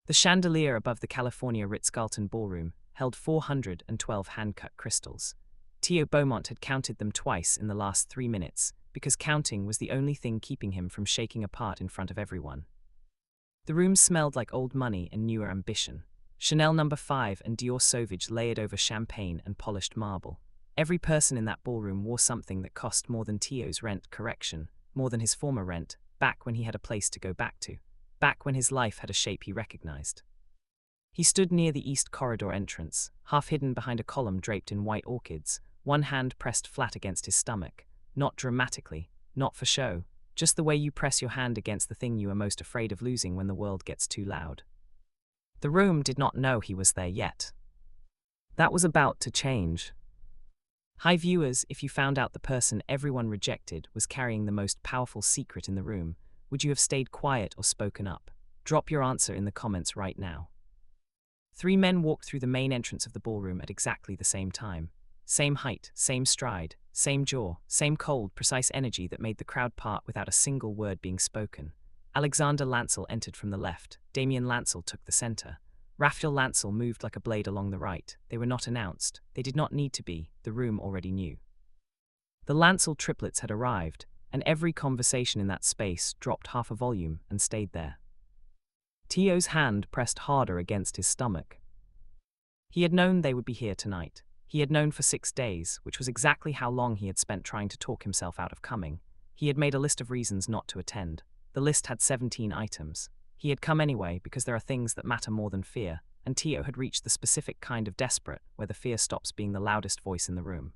The chandelier above the California Ritz-Carlton ballroom held 412 hand-cut crystals. Teo Beaumont had counted them twice in the last 3 minutes, because counting was the only thing keeping him from shaking apart in front of everyone. The room smelled like old money and newer ambition. Chanel No. 5 and Dior Sauvage layered over champagne and polished marble. Every person in that ballroom wore something that cost more than Teo's rent, more than his former rent, back when he had a place to go back to, back when his life had a shape he recognized. He stood near the east corridor entrance, half hidden behind a column draped in white orchids, one hand pressed flat against his stomach, not dramatically, not for show, just the way you press your hand against the thing you are most afraid of losing when the world gets too loud. The room did not know he was there yet. That was about to change. Hi viewers, if you found out the person everyone rejected was carrying the most powerful secret in the room, would you have stayed quiet or spoken up? Drop your answer in the comments right now. 3 men walked through the main entrance of the ballroom at exactly the same time. Same height, same stride, same jaw, same cold, precise energy that made the crowd part without a single word being spoken. Alexander Lancel entered from the left. Damien Lancel took the center. Raphael Lancel moved like a blade along the right. They were not announced. They did not need to be. The room already knew. The Lancel triplets had arrived, and every conversation in that space dropped half a volume and stayed there. Teo's hand pressed harder against his stomach. He had known they would be here tonight. He had known for 6 days, which was exactly how long he had spent trying to talk himself out of coming. He had made a list of reasons not to attend. The list had 17 items. He had come anyway because there are things that matter more than fear, and Teo had reached the specific kind of desperate where the fear stops being the loudest voice in the room.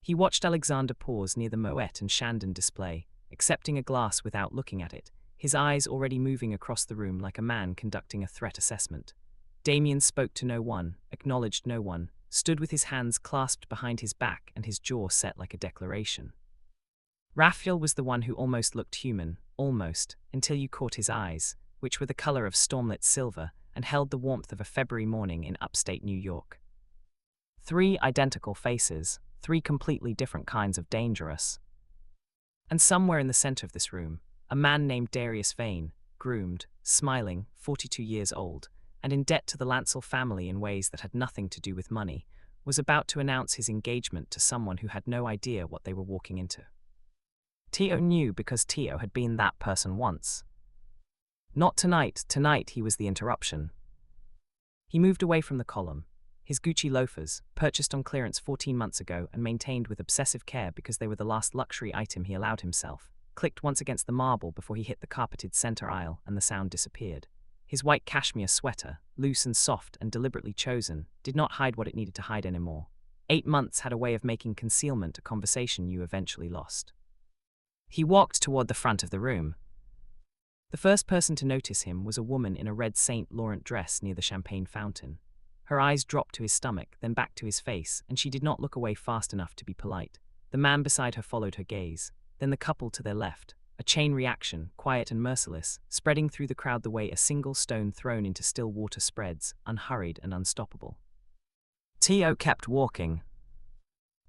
He watched Alexander pause near the Moet and Chandon display, accepting a glass without looking at it, his eyes already moving across the room like a man conducting a threat assessment. Damien spoke to no one, acknowledged no one, stood with his hands clasped behind his back and his jaw set like a declaration. Raphael was the one who almost looked human, almost, until you caught his eyes, which were the color of stormlit silver and held the warmth of a February morning in upstate New York. 3 identical faces, 3 completely different kinds of dangerous. And somewhere in the center of this room, a man named Darius Vane, groomed, smiling, 42 years old, and in debt to the Lancel family in ways that had nothing to do with money, was about to announce his engagement to someone who had no idea what they were walking into. Teo knew because Teo had been that person once. Not tonight. Tonight he was the interruption. He moved away from the column. His Gucci loafers, purchased on clearance 14 months ago and maintained with obsessive care because they were the last luxury item he allowed himself, clicked once against the marble before he hit the carpeted center aisle and the sound disappeared. His white cashmere sweater, loose and soft and deliberately chosen, did not hide what it needed to hide anymore. 8 months had a way of making concealment a conversation you eventually lost. He walked toward the front of the room. The first person to notice him was a woman in a red Saint Laurent dress near the champagne fountain. Her eyes dropped to his stomach, then back to his face, and she did not look away fast enough to be polite. The man beside her followed her gaze, then the couple to their left. A chain reaction, quiet and merciless, spreading through the crowd the way a single stone thrown into still water spreads, unhurried and unstoppable. Teo kept walking.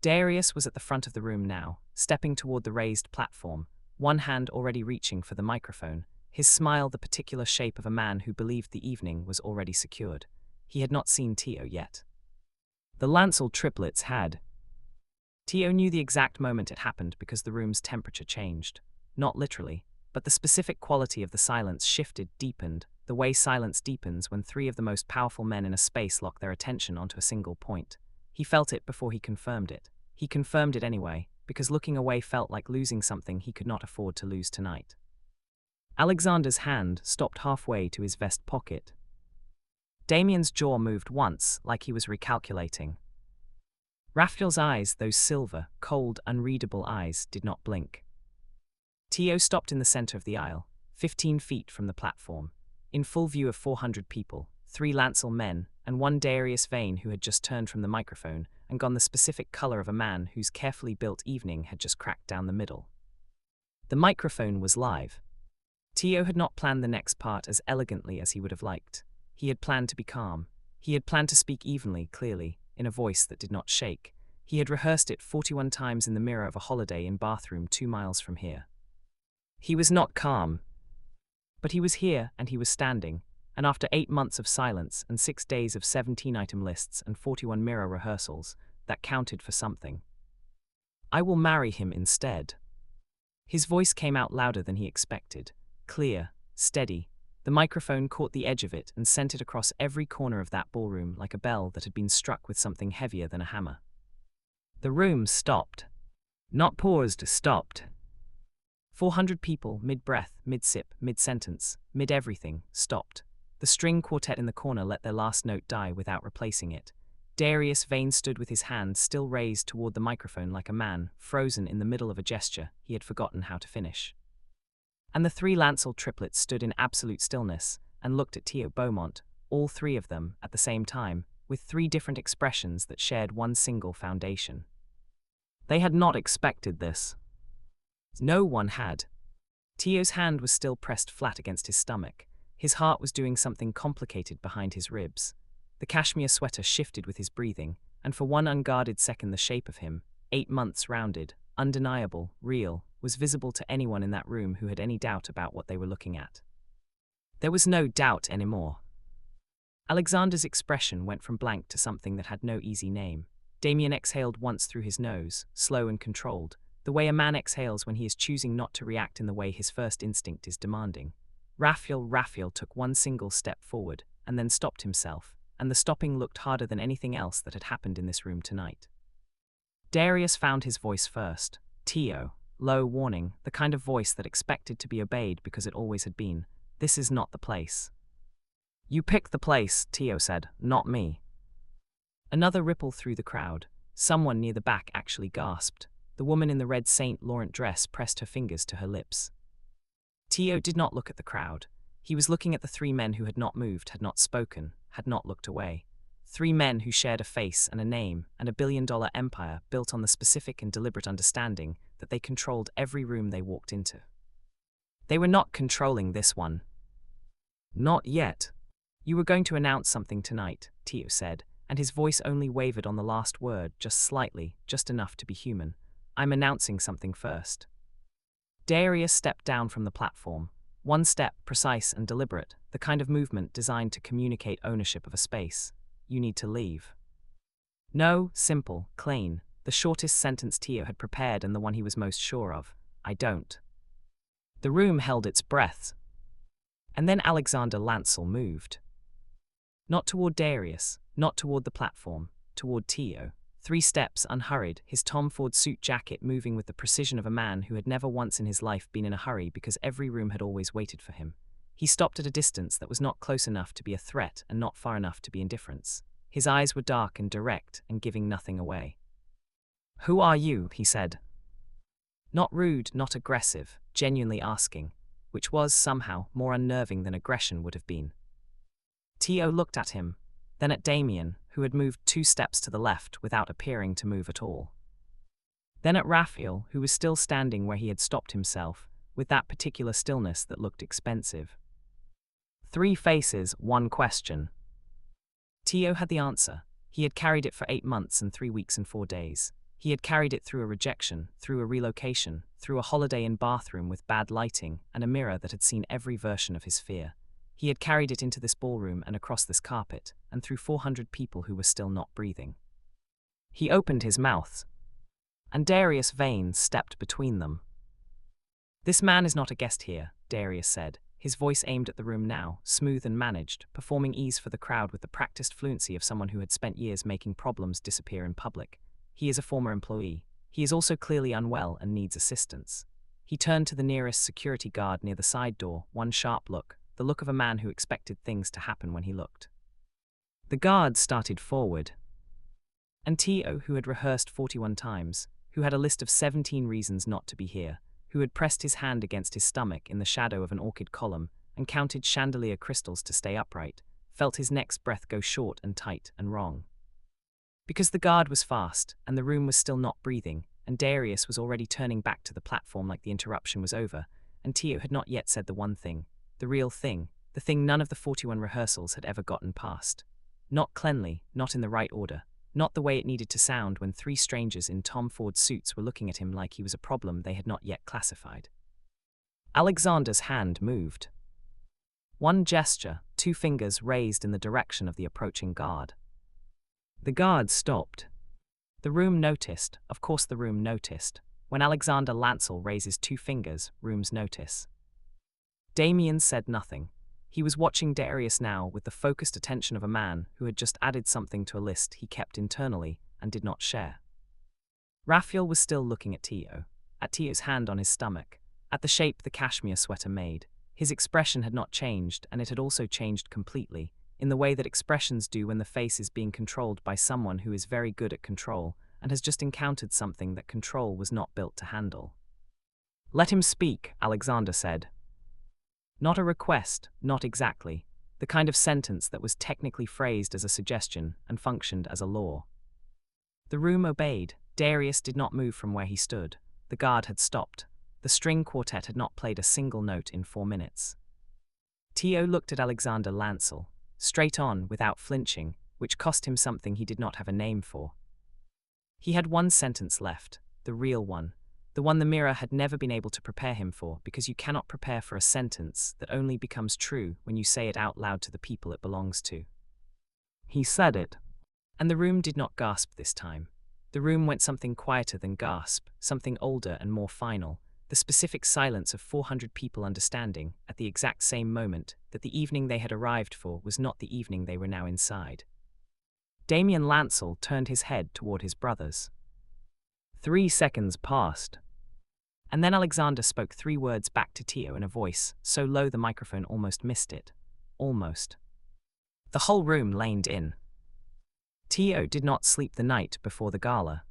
Darius was at the front of the room now, stepping toward the raised platform, one hand already reaching for the microphone, his smile the particular shape of a man who believed the evening was already secured. He had not seen Teo yet. The Lancel triplets had. Teo knew the exact moment it happened because the room's temperature changed. Not literally, but the specific quality of the silence shifted, deepened, the way silence deepens when 3 of the most powerful men in a space lock their attention onto a single point. He felt it before he confirmed it. He confirmed it anyway, because looking away felt like losing something he could not afford to lose tonight. Alexander's hand stopped halfway to his vest pocket. Damien's jaw moved once, like he was recalculating. Raphael's eyes, those silver, cold, unreadable eyes, did not blink. Teo stopped in the center of the aisle, 15 feet from the platform, in full view of 400 people, 3 Lancel men, and 1 Darius Vane who had just turned from the microphone and gone the specific color of a man whose carefully built evening had just cracked down the middle. The microphone was live. Teo had not planned the next part as elegantly as he would have liked. He had planned to be calm. He had planned to speak evenly, clearly, in a voice that did not shake. He had rehearsed it 41 times in the mirror of a Holiday Inn bathroom 2 miles from here. He was not calm. But he was here, and he was standing. And after 8 months of silence and 6 days of 17-item lists and 41 mirror rehearsals, that counted for something. I will marry him instead. His voice came out louder than he expected. Clear, steady. The microphone caught the edge of it and sent it across every corner of that ballroom like a bell that had been struck with something heavier than a hammer. The room stopped. Not paused, stopped. 400 people, mid-breath, mid-sip, mid-sentence, mid-everything, stopped. The string quartet in the corner let their last note die without replacing it. Darius Vane stood with his hand still raised toward the microphone like a man, frozen in the middle of a gesture he had forgotten how to finish. And the 3 Lancel triplets stood in absolute stillness and looked at Teo Beaumont, all 3 of them, at the same time, with 3 different expressions that shared one single foundation. They had not expected this. No one had. Teo's hand was still pressed flat against his stomach. His heart was doing something complicated behind his ribs. The cashmere sweater shifted with his breathing, and for one unguarded second the shape of him, 8 months rounded, undeniable, real, was visible to anyone in that room who had any doubt about what they were looking at. There was no doubt anymore. Alexander's expression went from blank to something that had no easy name. Damien exhaled once through his nose, slow and controlled, the way a man exhales when he is choosing not to react in the way his first instinct is demanding. Raphael took one single step forward, and then stopped himself, and the stopping looked harder than anything else that had happened in this room tonight. Darius found his voice first. Teo. Low warning, the kind of voice that expected to be obeyed because it always had been. This is not the place. You pick the place, Teo said, not me. Another ripple through the crowd. Someone near the back actually gasped. The woman in the red Saint Laurent dress pressed her fingers to her lips. Teo did not look at the crowd. He was looking at the 3 men who had not moved, had not spoken, had not looked away. 3 men who shared a face and a name and a billion-dollar empire built on the specific and deliberate understanding that they controlled every room they walked into. They were not controlling this one. Not yet. You were going to announce something tonight, Teo said, and his voice only wavered on the last word, just slightly, just enough to be human. I'm announcing something first. Darius stepped down from the platform. One step, precise and deliberate, the kind of movement designed to communicate ownership of a space. You need to leave. No, simple, clean, the shortest sentence Teo had prepared and the one he was most sure of. I don't. The room held its breath. And then Alexander Lancel moved. Not toward Darius, not toward the platform, toward Teo. 3 steps, unhurried, his Tom Ford suit jacket moving with the precision of a man who had never once in his life been in a hurry because every room had always waited for him. He stopped at a distance that was not close enough to be a threat and not far enough to be indifference. His eyes were dark and direct and giving nothing away. Who are you? He said. Not rude, not aggressive, genuinely asking, which was, somehow, more unnerving than aggression would have been. Teo looked at him, then at Damien, who had moved 2 steps to the left without appearing to move at all. Then at Raphael, who was still standing where he had stopped himself, with that particular stillness that looked expensive. 3 faces, 1 question. Teo had the answer. He had carried it for 8 months and 3 weeks and 4 days. He had carried it through a rejection, through a relocation, through a holiday in bathroom with bad lighting and a mirror that had seen every version of his fear. He had carried it into this ballroom and across this carpet, and through 400 people who were still not breathing. He opened his mouth, and Darius Vane stepped between them. This man is not a guest here, Darius said, his voice aimed at the room now, smooth and managed, performing ease for the crowd with the practiced fluency of someone who had spent years making problems disappear in public. He is a former employee. He is also clearly unwell and needs assistance. He turned to the nearest security guard near the side door, one sharp look, the look of a man who expected things to happen when he looked. The guard started forward. And Teo, who had rehearsed 41 times, who had a list of 17 reasons not to be here, who had pressed his hand against his stomach in the shadow of an orchid column and counted chandelier crystals to stay upright, felt his next breath go short and tight and wrong. Because the guard was fast, and the room was still not breathing, and Darius was already turning back to the platform like the interruption was over, and Teo had not yet said the one thing, the real thing, the thing none of the 41 rehearsals had ever gotten past. Not cleanly, not in the right order, not the way it needed to sound when 3 strangers in Tom Ford suits were looking at him like he was a problem they had not yet classified. Alexander's hand moved. One gesture, 2 fingers raised in the direction of the approaching guard. The guard stopped. The room noticed, of course the room noticed. When Alexander Lancel raises 2 fingers, rooms notice. Damien said nothing. He was watching Darius now with the focused attention of a man who had just added something to a list he kept internally and did not share. Raphael was still looking at Teo's hand on his stomach, at the shape the cashmere sweater made. His expression had not changed, and it had also changed completely, in the way that expressions do when the face is being controlled by someone who is very good at control and has just encountered something that control was not built to handle. "Let him speak," Alexander said. Not a request, not exactly. The kind of sentence that was technically phrased as a suggestion and functioned as a law. The room obeyed. Darius did not move from where he stood. The guard had stopped. The string quartet had not played a single note in 4 minutes. Teo looked at Alexander Lancel, straight on, without flinching, which cost him something he did not have a name for. He had one sentence left, the real one, the one the mirror had never been able to prepare him for, because you cannot prepare for a sentence that only becomes true when you say it out loud to the people it belongs to. He said it. And the room did not gasp this time. The room went something quieter than gasp, something older and more final, the specific silence of 400 people understanding, at the exact same moment, that the evening they had arrived for was not the evening they were now inside. Damien Lancel turned his head toward his brothers. 3 seconds passed. And then Alexander spoke 3 words back to Teo in a voice so low the microphone almost missed it. Almost. The whole room leaned in. Teo did not sleep the night before the gala.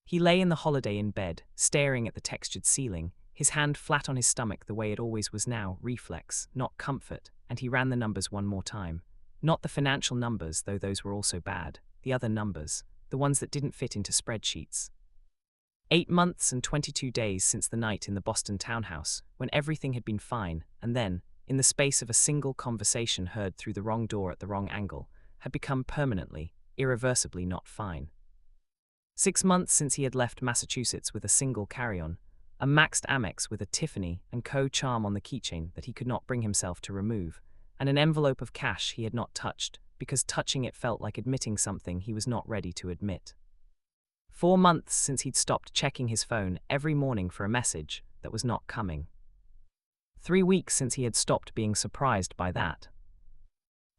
He lay in the Holiday Inn bed, staring at the textured ceiling, his hand flat on his stomach the way it always was now, reflex, not comfort, and he ran the numbers one more time. Not the financial numbers, though those were also bad, the other numbers, the ones that didn't fit into spreadsheets. 8 months and 22 days since the night in the Boston townhouse, when everything had been fine, and then, in the space of a single conversation heard through the wrong door at the wrong angle, had become permanently, irreversibly not fine. 6 months since he had left Massachusetts with a single carry-on, a maxed Amex with a Tiffany & Co. charm on the keychain that he could not bring himself to remove, and an envelope of cash he had not touched, because touching it felt like admitting something he was not ready to admit. 4 months since he'd stopped checking his phone every morning for a message that was not coming. 3 weeks since he had stopped being surprised by that.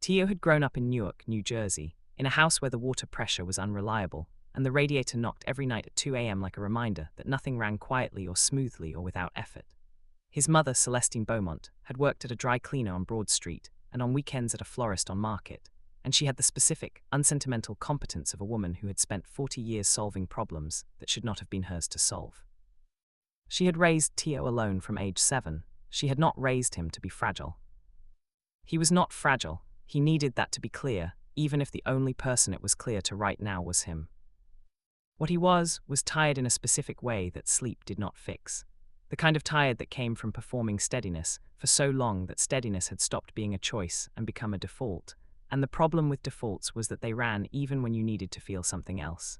Teo had grown up in Newark, New Jersey, in a house where the water pressure was unreliable, and the radiator knocked every night at 2 a.m. like a reminder that nothing ran quietly or smoothly or without effort. His mother, Celestine Beaumont, had worked at a dry cleaner on Broad Street and on weekends at a florist on Market, and she had the specific, unsentimental competence of a woman who had spent 40 years solving problems that should not have been hers to solve. She had raised Teo alone from age 7. She had not raised him to be fragile. He was not fragile. He needed that to be clear, even if the only person it was clear to right now was him. What he was tired in a specific way that sleep did not fix. The kind of tired that came from performing steadiness for so long that steadiness had stopped being a choice and become a default, and the problem with defaults was that they ran even when you needed to feel something else.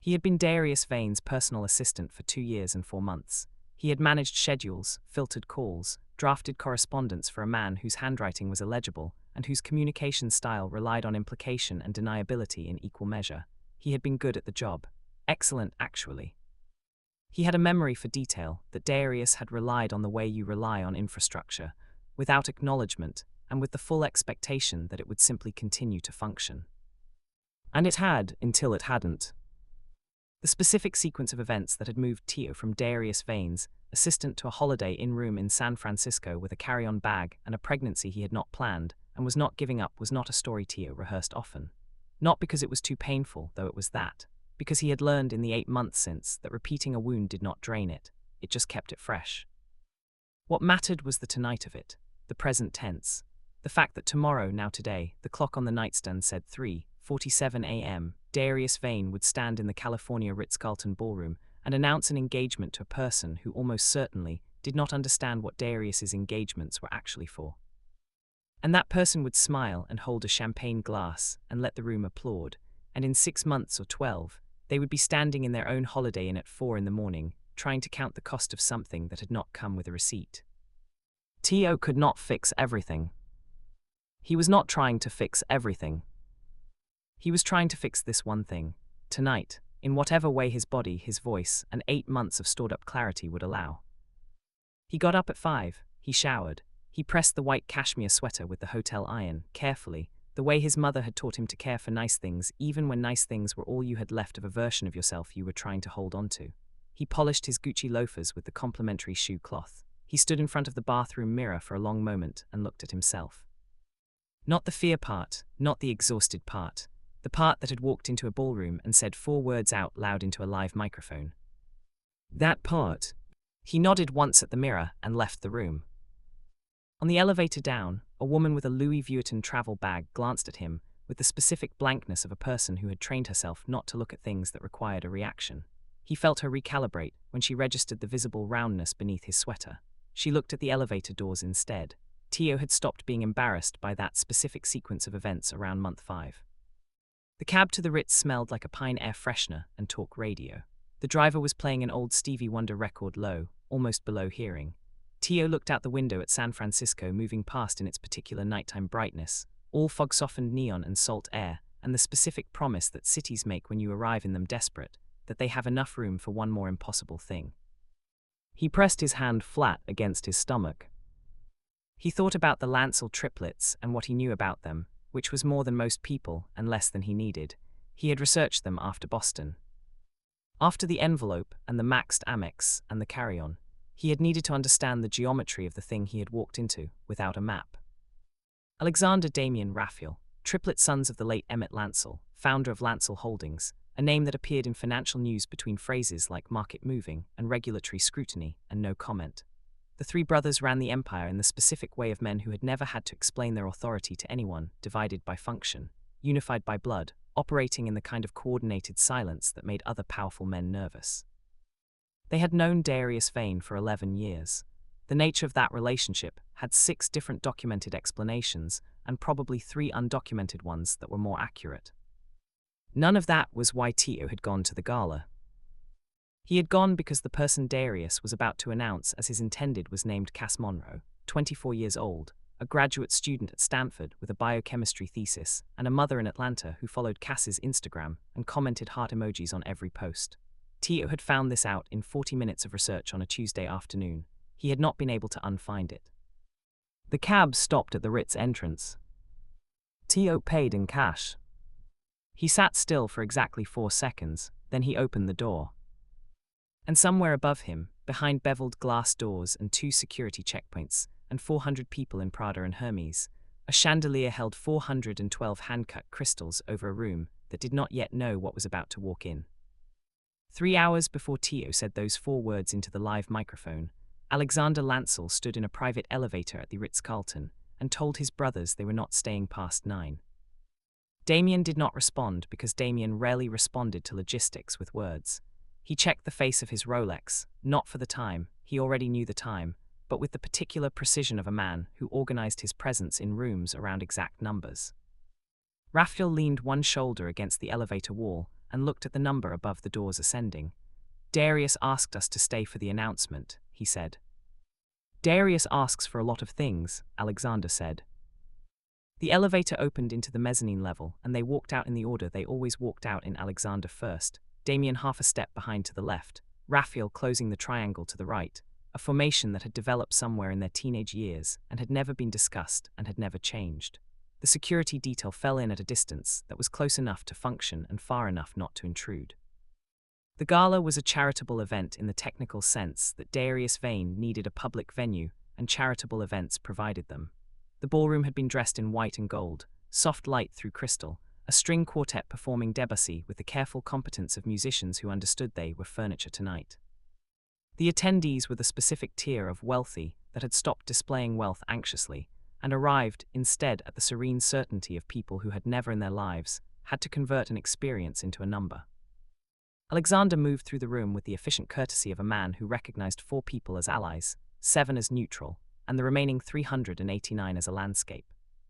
He had been Darius Vane's personal assistant for 2 years and 4 months. He had managed schedules, filtered calls, drafted correspondence for a man whose handwriting was illegible and whose communication style relied on implication and deniability in equal measure. He had been good at the job. Excellent, actually. He had a memory for detail that Darius had relied on the way you rely on infrastructure, without acknowledgement, and with the full expectation that it would simply continue to function. And it had, until it hadn't. The specific sequence of events that had moved Teo from Darius Vane's assistant to a Holiday Inn room in San Francisco with a carry-on bag and a pregnancy he had not planned and was not giving up was not a story Teo rehearsed often. Not because it was too painful, though it was that. Because he had learned in the 8 months since that repeating a wound did not drain it, it just kept it fresh. What mattered was the tonight of it, the present tense. The fact that tomorrow, now today, the clock on the nightstand said 3:47 a.m., Darius Vane would stand in the California Ritz-Carlton ballroom and announce an engagement to a person who almost certainly did not understand what Darius's engagements were actually for. And that person would smile and hold a champagne glass and let the room applaud, and in 6 months or 12, they would be standing in their own Holiday Inn at 4 in the morning, trying to count the cost of something that had not come with a receipt. Teo could not fix everything. He was not trying to fix everything. He was trying to fix this one thing, tonight, in whatever way his body, his voice, and 8 months of stored-up clarity would allow. He got up at 5, he showered, he pressed the white cashmere sweater with the hotel iron, carefully, the way his mother had taught him to care for nice things, even when nice things were all you had left of a version of yourself you were trying to hold on to. He polished his Gucci loafers with the complimentary shoe cloth. He stood in front of the bathroom mirror for a long moment and looked at himself. Not the fear part, not the exhausted part. The part that had walked into a ballroom and said 4 words out loud into a live microphone. That part. He nodded once at the mirror and left the room. On the elevator down, a woman with a Louis Vuitton travel bag glanced at him with the specific blankness of a person who had trained herself not to look at things that required a reaction. He felt her recalibrate when she registered the visible roundness beneath his sweater. She looked at the elevator doors instead. Teo had stopped being embarrassed by that specific sequence of events around month 5. The cab to the Ritz smelled like a pine air freshener and talk radio. The driver was playing an old Stevie Wonder record low, almost below hearing. Teo looked out the window at San Francisco moving past in its particular nighttime brightness, all fog-softened neon and salt air, and the specific promise that cities make when you arrive in them desperate, that they have enough room for one more impossible thing. He pressed his hand flat against his stomach. He thought about the Lancel triplets and what he knew about them, which was more than most people and less than he needed. He had researched them after Boston. After the envelope and the maxed Amex and the carry-on, he had needed to understand the geometry of the thing he had walked into without a map. Alexander Damien Raphael, triplet sons of the late Emmett Lancel, founder of Lancel Holdings, a name that appeared in financial news between phrases like market moving and regulatory scrutiny and no comment. The 3 brothers ran the empire in the specific way of men who had never had to explain their authority to anyone, divided by function, unified by blood, operating in the kind of coordinated silence that made other powerful men nervous. They had known Darius Vane for 11 years. The nature of that relationship had 6 different documented explanations and probably 3 undocumented ones that were more accurate. None of that was why Teo had gone to the gala. He had gone because the person Darius was about to announce as his intended was named Cass Monroe, 24 years old, a graduate student at Stanford with a biochemistry thesis, and a mother in Atlanta who followed Cass's Instagram and commented heart emojis on every post. Teo had found this out in 40 minutes of research on a Tuesday afternoon. He had not been able to unfind it. The cab stopped at the Ritz entrance. Teo paid in cash. He sat still for exactly 4 seconds, then he opened the door. And somewhere above him, behind beveled glass doors and 2 security checkpoints, and 400 people in Prada and Hermes, a chandelier held 412 hand-cut crystals over a room that did not yet know what was about to walk in. 3 hours before Teo said those 4 words into the live microphone, Alexander Lancel stood in a private elevator at the Ritz-Carlton and told his brothers they were not staying past 9. Damien did not respond because Damien rarely responded to logistics with words. He checked the face of his Rolex, not for the time, he already knew the time, but with the particular precision of a man who organized his presence in rooms around exact numbers. Raphael leaned one shoulder against the elevator wall and looked at the number above the doors ascending. Darius asked us to stay for the announcement, he said. Darius asks for a lot of things, Alexander said. The elevator opened into the mezzanine level and they walked out in the order they always walked out in. Alexander first, Damien half a step behind to the left, Raphael closing the triangle to the right, a formation that had developed somewhere in their teenage years and had never been discussed and had never changed. The security detail fell in at a distance that was close enough to function and far enough not to intrude. The gala was a charitable event in the technical sense that Darius Vane needed a public venue and charitable events provided them. The ballroom had been dressed in white and gold, soft light through crystal, a string quartet performing Debussy with the careful competence of musicians who understood they were furniture tonight. The attendees were the specific tier of wealthy that had stopped displaying wealth anxiously and arrived instead at the serene certainty of people who had never in their lives had to convert an experience into a number. Alexander moved through the room with the efficient courtesy of a man who recognized 4 people as allies, 7 as neutral, and the remaining 389 as a landscape.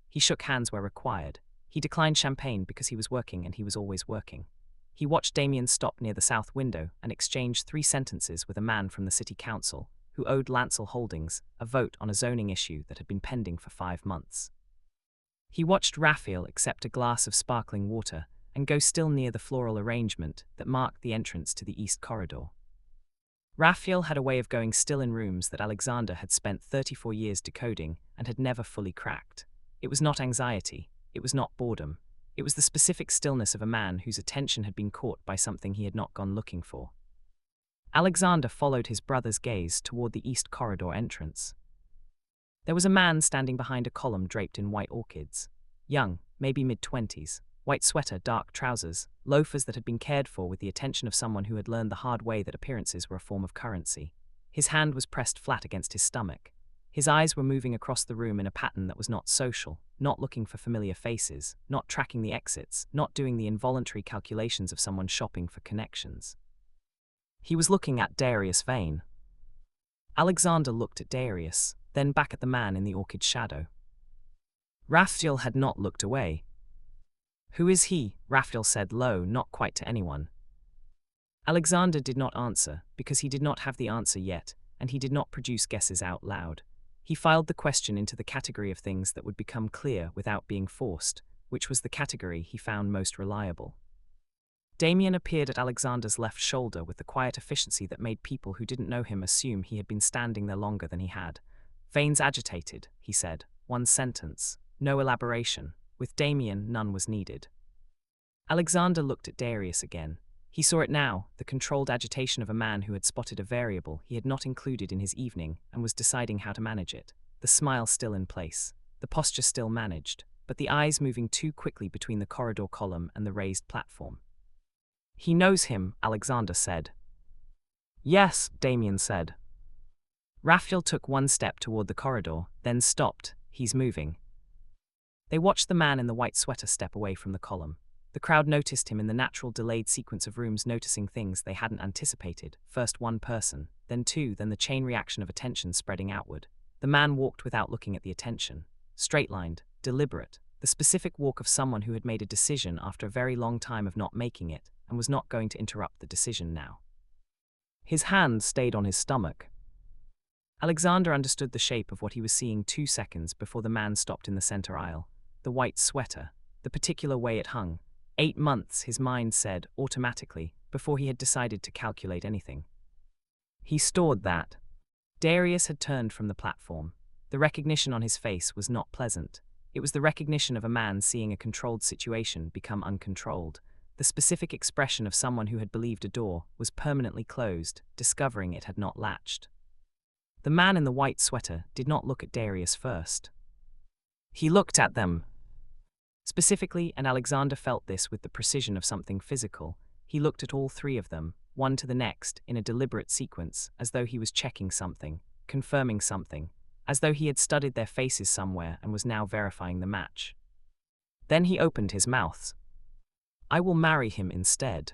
He shook hands where required. He declined champagne because he was working and he was always working. He watched Damien stop near the south window and exchange 3 sentences with a man from the city council, who owed Lancel Holdings a vote on a zoning issue that had been pending for 5 months. He watched Raphael accept a glass of sparkling water and go still near the floral arrangement that marked the entrance to the east corridor. Raphael had a way of going still in rooms that Alexander had spent 34 years decoding and had never fully cracked. It was not anxiety, it was not boredom, it was the specific stillness of a man whose attention had been caught by something he had not gone looking for. Alexander followed his brother's gaze toward the east corridor entrance. There was a man standing behind a column draped in white orchids. Young, maybe mid-20s, white sweater, dark trousers, loafers that had been cared for with the attention of someone who had learned the hard way that appearances were a form of currency. His hand was pressed flat against his stomach. His eyes were moving across the room in a pattern that was not social, not looking for familiar faces, not tracking the exits, not doing the involuntary calculations of someone shopping for connections. He was looking at Darius Vane. Alexander looked at Darius, then back at the man in the orchid shadow. Raphael had not looked away. "Who is he?" Raphael said low, not quite to anyone. Alexander did not answer, because he did not have the answer yet, and he did not produce guesses out loud. He filed the question into the category of things that would become clear without being forced, which was the category he found most reliable. Damien appeared at Alexander's left shoulder with the quiet efficiency that made people who didn't know him assume he had been standing there longer than he had. "Vane's agitated," he said. One sentence. No elaboration. With Damien, none was needed. Alexander looked at Darius again. He saw it now, the controlled agitation of a man who had spotted a variable he had not included in his evening and was deciding how to manage it. The smile still in place, the posture still managed, but the eyes moving too quickly between the corridor column and the raised platform. "He knows him," Alexander said. "Yes," Damien said. Raphael took one step toward the corridor, then stopped. "He's moving." They watched the man in the white sweater step away from the column. The crowd noticed him in the natural delayed sequence of rooms noticing things they hadn't anticipated. First one person, then two, then the chain reaction of attention spreading outward. The man walked without looking at the attention. Straight-lined, deliberate, the specific walk of someone who had made a decision after a very long time of not making it, and was not going to interrupt the decision now. His hand stayed on his stomach. Alexander understood the shape of what he was seeing 2 seconds before the man stopped in the center aisle. The white sweater, the particular way it hung. 8 months, his mind said, automatically, before he had decided to calculate anything. He stored that. Darius had turned from the platform. The recognition on his face was not pleasant. It was the recognition of a man seeing a controlled situation become uncontrolled. The specific expression of someone who had believed a door was permanently closed, discovering it had not latched. The man in the white sweater did not look at Darius first. He looked at them. Specifically, and Alexander felt this with the precision of something physical, he looked at all three of them, one to the next, in a deliberate sequence, as though he was checking something, confirming something, as though he had studied their faces somewhere and was now verifying the match. Then he opened his mouth. "I will marry him instead."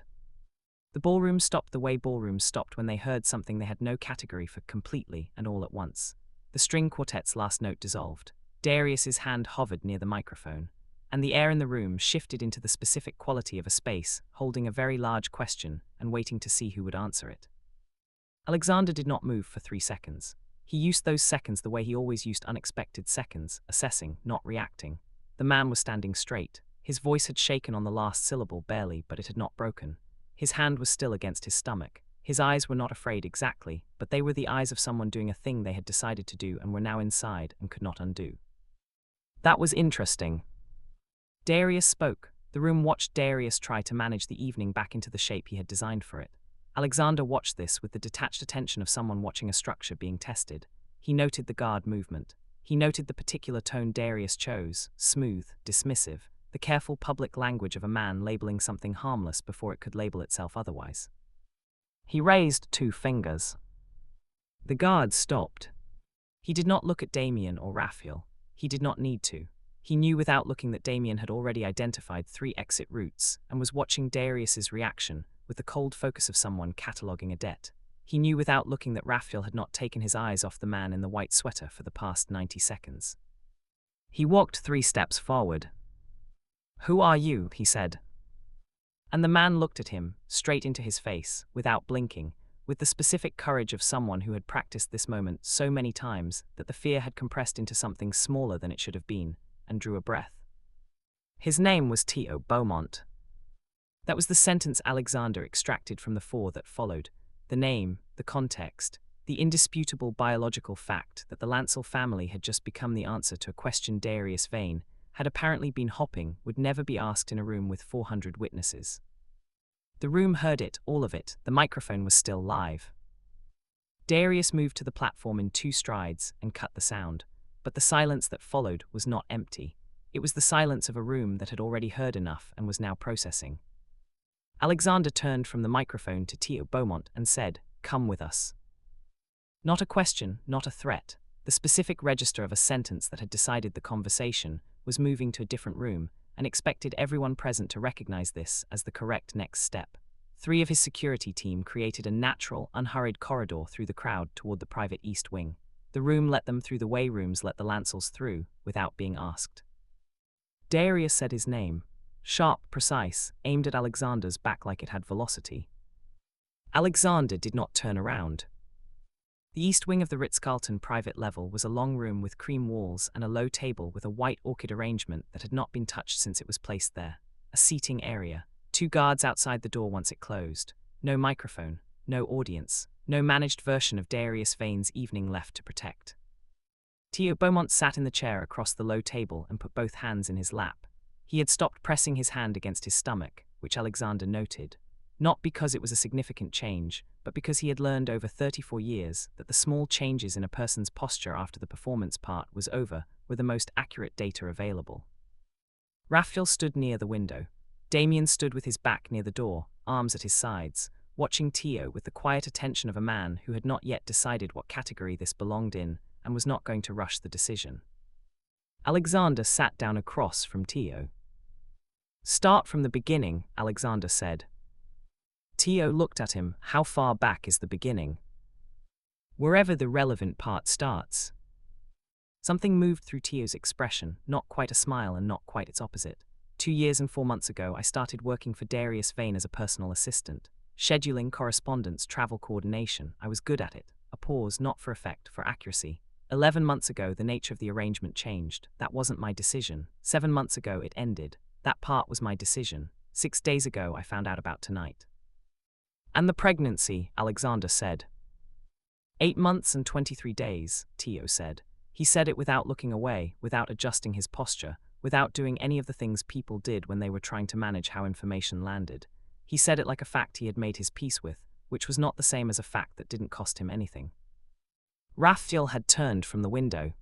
The ballroom stopped the way ballrooms stopped when they heard something they had no category for completely and all at once. The string quartet's last note dissolved. Darius's hand hovered near the microphone, and the air in the room shifted into the specific quality of a space, holding a very large question and waiting to see who would answer it. Alexander did not move for 3 seconds. He used those seconds the way he always used unexpected seconds, assessing, not reacting. The man was standing straight. His voice had shaken on the last syllable barely, but it had not broken. His hand was still against his stomach. His eyes were not afraid exactly, but they were the eyes of someone doing a thing they had decided to do and were now inside and could not undo. "That was interesting." Darius spoke. The room watched Darius try to manage the evening back into the shape he had designed for it. Alexander watched this with the detached attention of someone watching a structure being tested. He noted the guard movement. He noted the particular tone Darius chose, smooth, dismissive, the careful public language of a man labeling something harmless before it could label itself otherwise. He raised 2 fingers. The guard stopped. He did not look at Damien or Raphael. He did not need to. He knew without looking that Damien had already identified 3 exit routes and was watching Darius's reaction with the cold focus of someone cataloging a debt. He knew without looking that Raphael had not taken his eyes off the man in the white sweater for the past 90 seconds. He walked 3 steps forward. "Who are you?" he said. And the man looked at him, straight into his face, without blinking. with the specific courage of someone who had practiced this moment so many times that the fear had compressed into something smaller than it should have been, and drew a breath. His name was Teo Beaumont. That was the sentence Alexander extracted from the four that followed: the name, the context, the indisputable biological fact that the Lancel family had just become the answer to a question Darius Vane had apparently been hopping would never be asked in a room with 400 witnesses. The room heard it, all of it. The microphone was still live. Darius moved to the platform in 2 strides and cut the sound, but the silence that followed was not empty. It was the silence of a room that had already heard enough and was now processing. Alexander turned from the microphone to Teo Beaumont and said, "Come with us." Not a question, not a threat. The specific register of a sentence that had decided the conversation was moving to a different room, and expected everyone present to recognize this as the correct next step. 3 of his security team created a natural, unhurried corridor through the crowd toward the private east wing. The room let them through, the way rooms let the Lancels through, without being asked. Darius said his name, sharp, precise, aimed at Alexander's back like it had velocity. Alexander did not turn around. The east wing of the Ritz-Carlton private level was a long room with cream walls and a low table with a white orchid arrangement that had not been touched since it was placed there. A seating area. 2 guards outside the door once it closed. No microphone, no audience, no managed version of Darius Vane's evening left to protect. Teo Beaumont sat in the chair across the low table and put both hands in his lap. He had stopped pressing his hand against his stomach, which Alexander noted. Not because it was a significant change, but because he had learned over 34 years that the small changes in a person's posture after the performance part was over were the most accurate data available. Raphael stood near the window. Damien stood with his back near the door, arms at his sides, watching Teo with the quiet attention of a man who had not yet decided what category this belonged in and was not going to rush the decision. Alexander sat down across from Teo. "Start from the beginning," Alexander said. Teo looked at him. "How far back is the beginning?" "Wherever the relevant part starts." Something moved through Teo's expression, not quite a smile and not quite its opposite. 2 years and 4 months ago, I started working for Darius Vane as a personal assistant. Scheduling, correspondence, travel coordination. I was good at it. A pause, not for effect, for accuracy. 11 months ago, the nature of the arrangement changed. That wasn't my decision. 7 months ago, it ended. That part was my decision. 6 days ago, I found out about tonight. "And the pregnancy," Alexander said. 8 months and 23 days, Teo said. He said it without looking away, without adjusting his posture, without doing any of the things people did when they were trying to manage how information landed. He said it like a fact he had made his peace with, which was not the same as a fact that didn't cost him anything. Raphael had turned from the window.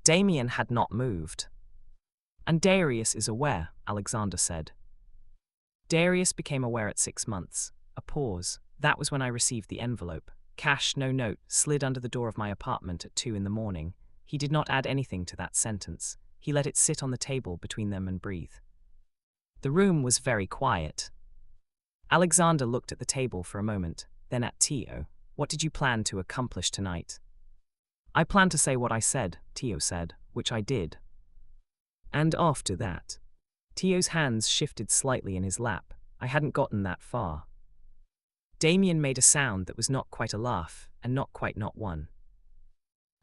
Damien had not moved. "And Darius is aware," Alexander said. Darius became aware at 6 months. A pause. "That was when I received the envelope. Cash, no note, slid under the door of my apartment at 2 in the morning. He did not add anything to that sentence. He let it sit on the table between them and breathe." The room was very quiet. Alexander looked at the table for a moment, then at Teo. "What did you plan to accomplish tonight?" "I planned to say what I said," Teo said, "which I did." "And after that?" Teo's hands shifted slightly in his lap. "I hadn't gotten that far." Damien made a sound that was not quite a laugh, and not quite not one.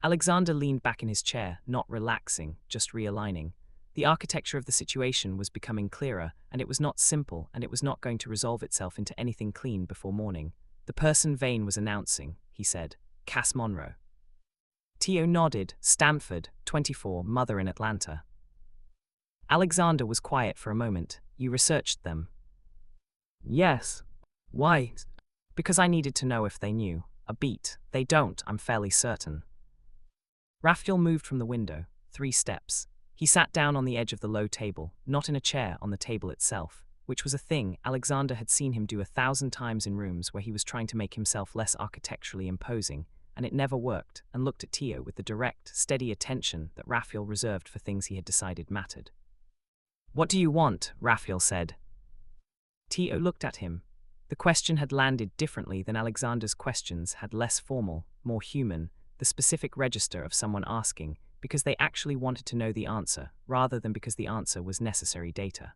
Alexander leaned back in his chair, not relaxing, just realigning. The architecture of the situation was becoming clearer, and it was not simple, and it was not going to resolve itself into anything clean before morning. "The person Vane was announcing," he said. "Cass Monroe." Teo nodded. "Stanford, 24, mother in Atlanta." Alexander was quiet for a moment. "You researched them?" "Yes." "Why?" "Because I needed to know if they knew. A beat. They don't, I'm fairly certain." Raphael moved from the window, 3 steps. He sat down on the edge of the low table, not in a chair, on the table itself, which was a thing Alexander had seen him do 1,000 times in rooms where he was trying to make himself less architecturally imposing, and it never worked, and looked at Teo with the direct, steady attention that Raphael reserved for things he had decided mattered. "What do you want?" Raphael said. Teo looked at him. The question had landed differently than Alexander's questions, had less formal, more human, the specific register of someone asking, because they actually wanted to know the answer, rather than because the answer was necessary data.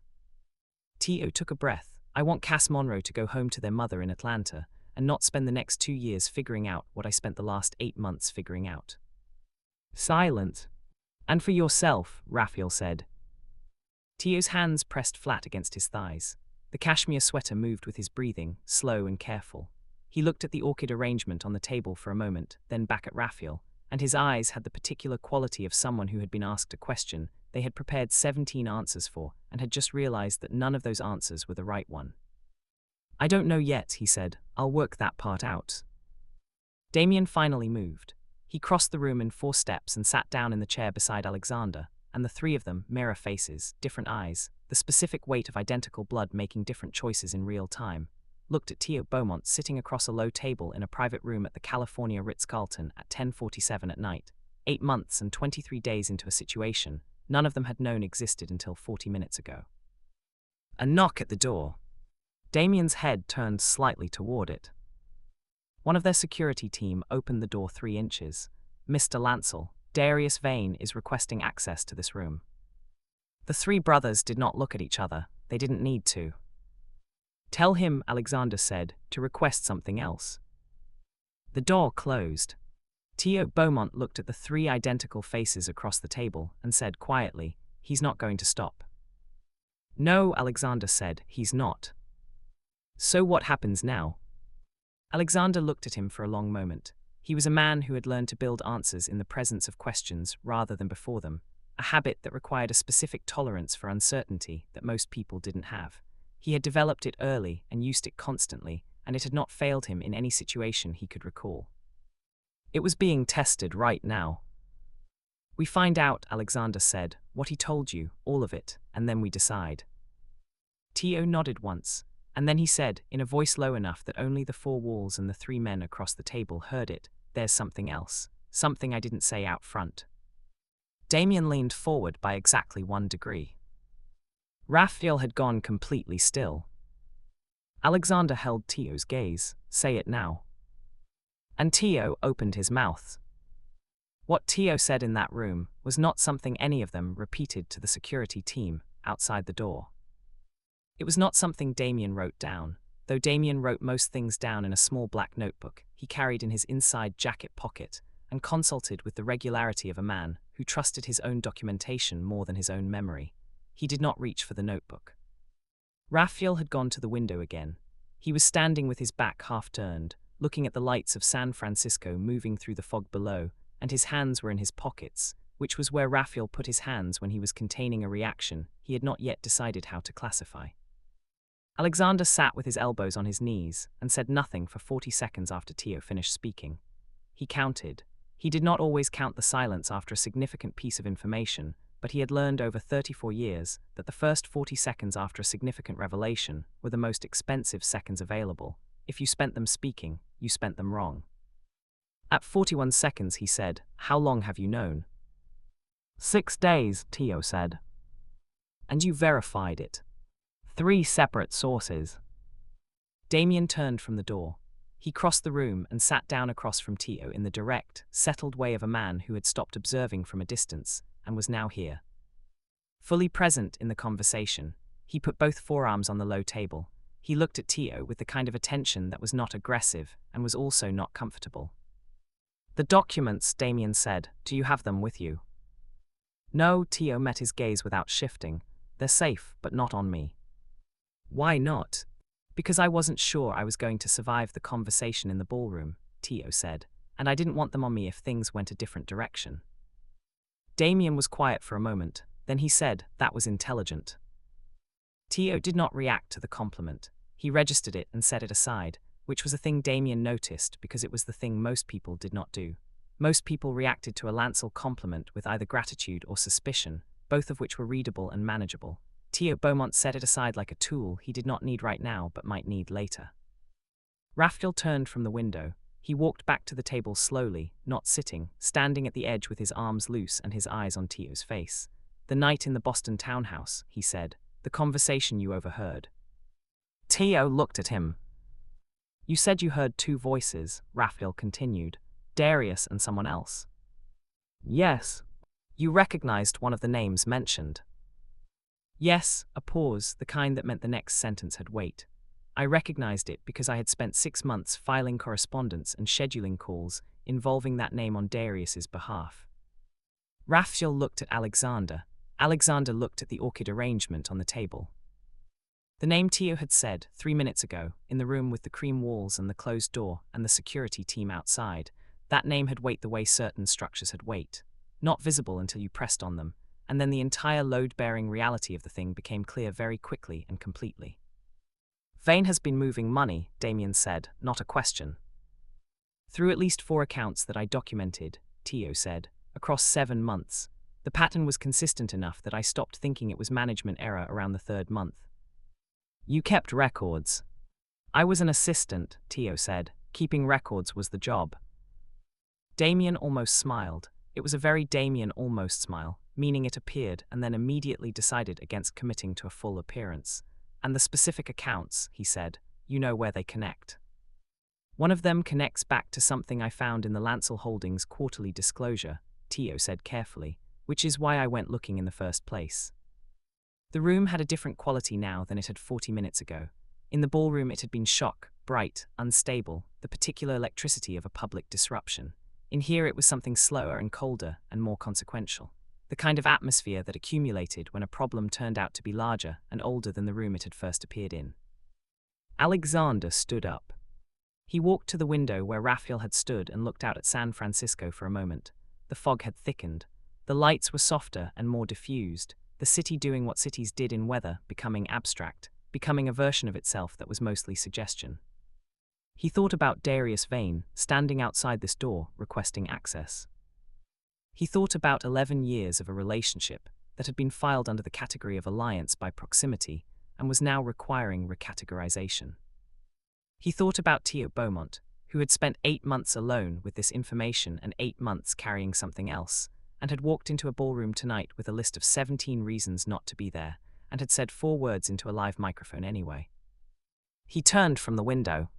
Teo took a breath. "I want Cass Monroe to go home to their mother in Atlanta, and not spend the next 2 years figuring out what I spent the last 8 months figuring out. Silence. And for yourself, Raphael said. Teo's hands pressed flat against his thighs. The cashmere sweater moved with his breathing, slow and careful. He looked at the orchid arrangement on the table for a moment, then back at Raphael, and his eyes had the particular quality of someone who had been asked a question they had prepared 17 answers for and had just realized that none of those answers were the right one. I don't know yet, he said. I'll work that part out. Damien finally moved. He crossed the room in 4 steps and sat down in the chair beside Alexander, and the 3 of them, mirror faces, different eyes, the specific weight of identical blood making different choices in real time, looked at Teo Beaumont sitting across a low table in a private room at the California Ritz-Carlton at 10:47 at night, 8 months and 23 days into a situation none of them had known existed until 40 minutes ago. A knock at the door. Damien's head turned slightly toward it. One of their security team opened the door 3 inches. Mr. Lancel, Darius Vane is requesting access to this room. The 3 brothers did not look at each other. They didn't need to. Tell him, Alexander said, to request something else. The door closed. Teo Beaumont looked at the 3 identical faces across the table and said quietly, he's not going to stop. No, Alexander said, he's not. So what happens now? Alexander looked at him for a long moment. He was a man who had learned to build answers in the presence of questions rather than before them, a habit that required a specific tolerance for uncertainty that most people didn't have. He had developed it early and used it constantly, and it had not failed him in any situation he could recall. It was being tested right now. We find out, Alexander said, what he told you, all of it, and then we decide. Teo nodded once, and then he said, in a voice low enough that only the 4 walls and the 3 men across the table heard it, there's something else, something I didn't say out front. Damien leaned forward by exactly 1 degree. Raphael had gone completely still. Alexander held Teo's gaze. Say it now. And Teo opened his mouth. What Teo said in that room was not something any of them repeated to the security team outside the door. It was not something Damien wrote down, though Damien wrote most things down in a small black notebook he carried in his inside jacket pocket and consulted with the regularity of a man who trusted his own documentation more than his own memory. He did not reach for the notebook. Raphael had gone to the window again. He was standing with his back half-turned, looking at the lights of San Francisco moving through the fog below, and his hands were in his pockets, which was where Raphael put his hands when he was containing a reaction he had not yet decided how to classify. Alexander sat with his elbows on his knees and said nothing for 40 seconds after Teo finished speaking. He counted. He did not always count the silence after a significant piece of information, but he had learned over 34 years that the first 40 seconds after a significant revelation were the most expensive seconds available. If you spent them speaking, you spent them wrong. At 41 seconds, he said, "How long have you known?" 6 days, Teo said. And you verified it. 3 separate sources. Damien turned from the door. He crossed the room and sat down across from Teo in the direct, settled way of a man who had stopped observing from a distance and was now here. Fully present in the conversation, he put both forearms on the low table. He looked at Teo with the kind of attention that was not aggressive and was also not comfortable. The documents, Damien said, do you have them with you? No, Teo met his gaze without shifting. They're safe, but not on me. Why not? Because I wasn't sure I was going to survive the conversation in the ballroom, Teo said, and I didn't want them on me if things went a different direction. Damien was quiet for a moment, then he said, that was intelligent. Teo did not react to the compliment. He registered it and set it aside, which was a thing Damien noticed because it was the thing most people did not do. Most people reacted to a Lancel compliment with either gratitude or suspicion, both of which were readable and manageable. Teo Beaumont set it aside like a tool he did not need right now but might need later. Raphael turned from the window. He walked back to the table slowly, not sitting, standing at the edge with his arms loose and his eyes on Teo's face. The night in the Boston townhouse, he said. The conversation you overheard. Teo looked at him. You said you heard 2 voices, Raphael continued. Darius and someone else. Yes. You recognized one of the names mentioned. Yes, a pause, the kind that meant the next sentence had weight. I recognized it because I had spent 6 months filing correspondence and scheduling calls involving that name on Darius's behalf. Raphael looked at Alexander. Alexander looked at the orchid arrangement on the table. The name Teo had said 3 minutes ago, in the room with the cream walls and the closed door and the security team outside, that name had weight the way certain structures had weight, not visible until you pressed on them, and then the entire load-bearing reality of the thing became clear very quickly and completely. Vane has been moving money, Damien said, not a question. Through at least 4 accounts that I documented, Teo said, across 7 months. The pattern was consistent enough that I stopped thinking it was management error around the 3rd month. You kept records. I was an assistant, Teo said. Keeping records was the job. Damien almost smiled. It was a very Damien almost smile, meaning it appeared and then immediately decided against committing to a full appearance. And the specific accounts, he said, you know where they connect. One of them connects back to something I found in the Lancel Holdings quarterly disclosure, Teo said carefully, which is why I went looking in the first place. The room had a different quality now than it had 40 minutes ago. In the ballroom it had been shock, bright, unstable, the particular electricity of a public disruption. In here it was something slower and colder and more consequential. The kind of atmosphere that accumulated when a problem turned out to be larger and older than the room it had first appeared in. Alexander stood up. He walked to the window where Raphael had stood and looked out at San Francisco for a moment. The fog had thickened. The lights were softer and more diffused, the city doing what cities did in weather, becoming abstract, becoming a version of itself that was mostly suggestion. He thought about Darius Vane, standing outside this door, requesting access. He thought about 11 years of a relationship that had been filed under the category of alliance by proximity and was now requiring recategorization. He thought about Teo Beaumont, who had spent 8 months alone with this information and 8 months carrying something else, and had walked into a ballroom tonight with a list of 17 reasons not to be there, and had said 4 words into a live microphone anyway. He turned from the window.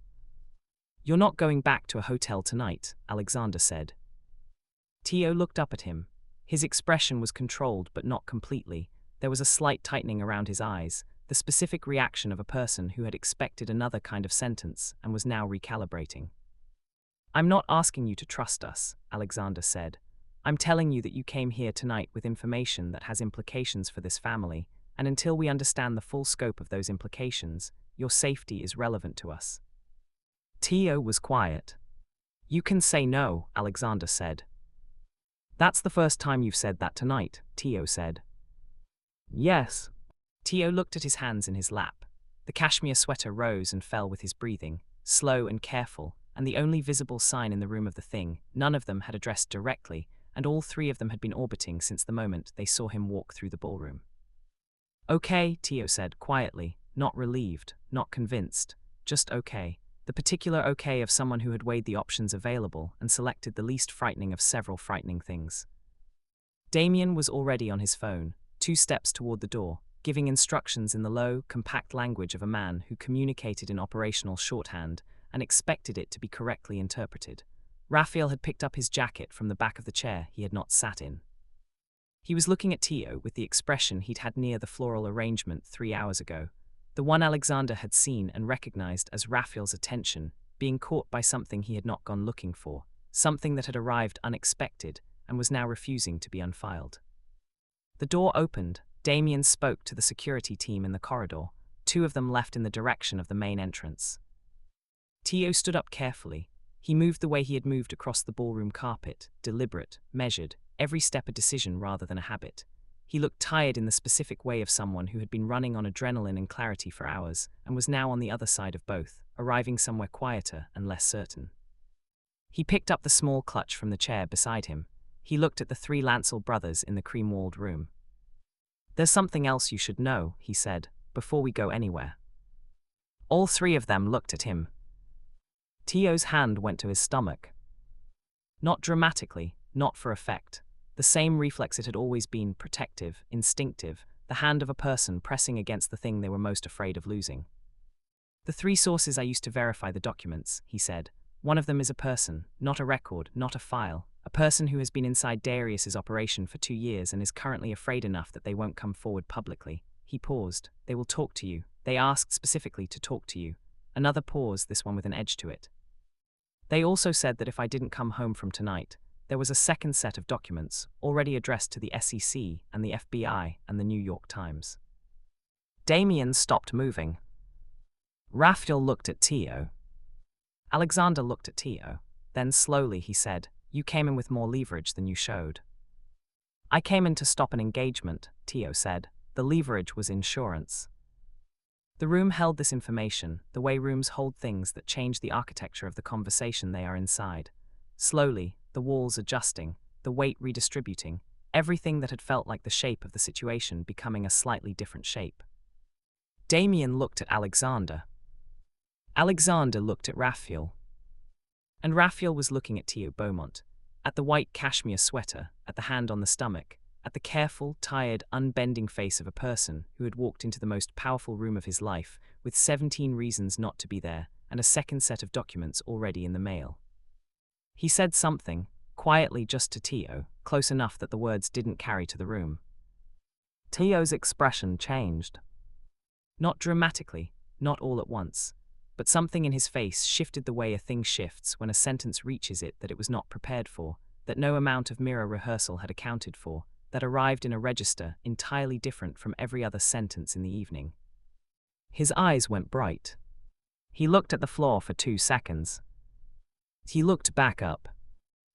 "You're not going back to a hotel tonight," Alexander said. Teo looked up at him. His expression was controlled but not completely. There was a slight tightening around his eyes, the specific reaction of a person who had expected another kind of sentence and was now recalibrating. "I'm not asking you to trust us," Alexander said. "I'm telling you that you came here tonight with information that has implications for this family, and until we understand the full scope of those implications, your safety is relevant to us." Teo was quiet. "You can say no," Alexander said. "That's the first time you've said that tonight," Teo said. "Yes." Teo looked at his hands in his lap. The cashmere sweater rose and fell with his breathing, slow and careful, and the only visible sign in the room of the thing, none of them had addressed directly, and all 3 of them had been orbiting since the moment they saw him walk through the ballroom. "Okay," Teo said, quietly, not relieved, not convinced, just okay. The particular okay of someone who had weighed the options available and selected the least frightening of several frightening things. Damien was already on his phone, 2 steps toward the door, giving instructions in the low, compact language of a man who communicated in operational shorthand and expected it to be correctly interpreted. Raphael had picked up his jacket from the back of the chair he had not sat in. He was looking at Teo with the expression he'd had near the floral arrangement 3 hours ago, the one Alexander had seen and recognized as Raphael's attention, being caught by something he had not gone looking for, something that had arrived unexpected and was now refusing to be unfiled. The door opened. Damien spoke to the security team in the corridor, 2 of them left in the direction of the main entrance. Teo stood up carefully. He moved the way he had moved across the ballroom carpet, deliberate, measured, every step a decision rather than a habit. He looked tired in the specific way of someone who had been running on adrenaline and clarity for hours, and was now on the other side of both, arriving somewhere quieter and less certain. He picked up the small clutch from the chair beside him. He looked at the 3 Lancel brothers in the cream-walled room. "There's something else you should know," he said, "before we go anywhere." All 3 of them looked at him. Teo's hand went to his stomach. Not dramatically, not for effect. The same reflex it had always been, protective, instinctive, the hand of a person pressing against the thing they were most afraid of losing. "The 3 sources I used to verify the documents," he said. "One of them is a person, not a record, not a file, a person who has been inside Darius's operation for 2 years and is currently afraid enough that they won't come forward publicly." He paused. "They will talk to you. They asked specifically to talk to you. Another pause, this one with an edge to it. They also said that if I didn't come home from tonight, there was a second set of documents, already addressed to the SEC and the FBI and the New York Times. Damien stopped moving. Raphael looked at Teo. Alexander looked at Teo. Then slowly he said, "You came in with more leverage than you showed." "I came in to stop an engagement," Teo said. "The leverage was insurance." The room held this information, the way rooms hold things that change the architecture of the conversation they are inside. Slowly, the walls adjusting, the weight redistributing, everything that had felt like the shape of the situation becoming a slightly different shape. Damien looked at Alexander. Alexander looked at Raphael. And Raphael was looking at Teo Beaumont, at the white cashmere sweater, at the hand on the stomach, at the careful, tired, unbending face of a person who had walked into the most powerful room of his life with 17 reasons not to be there and a second set of documents already in the mail. He said something, quietly just to Teo, close enough that the words didn't carry to the room. Teo's expression changed. Not dramatically, not all at once, but something in his face shifted the way a thing shifts when a sentence reaches it that it was not prepared for, that no amount of mirror rehearsal had accounted for, that arrived in a register entirely different from every other sentence in the evening. His eyes went bright. He looked at the floor for 2 seconds. He looked back up.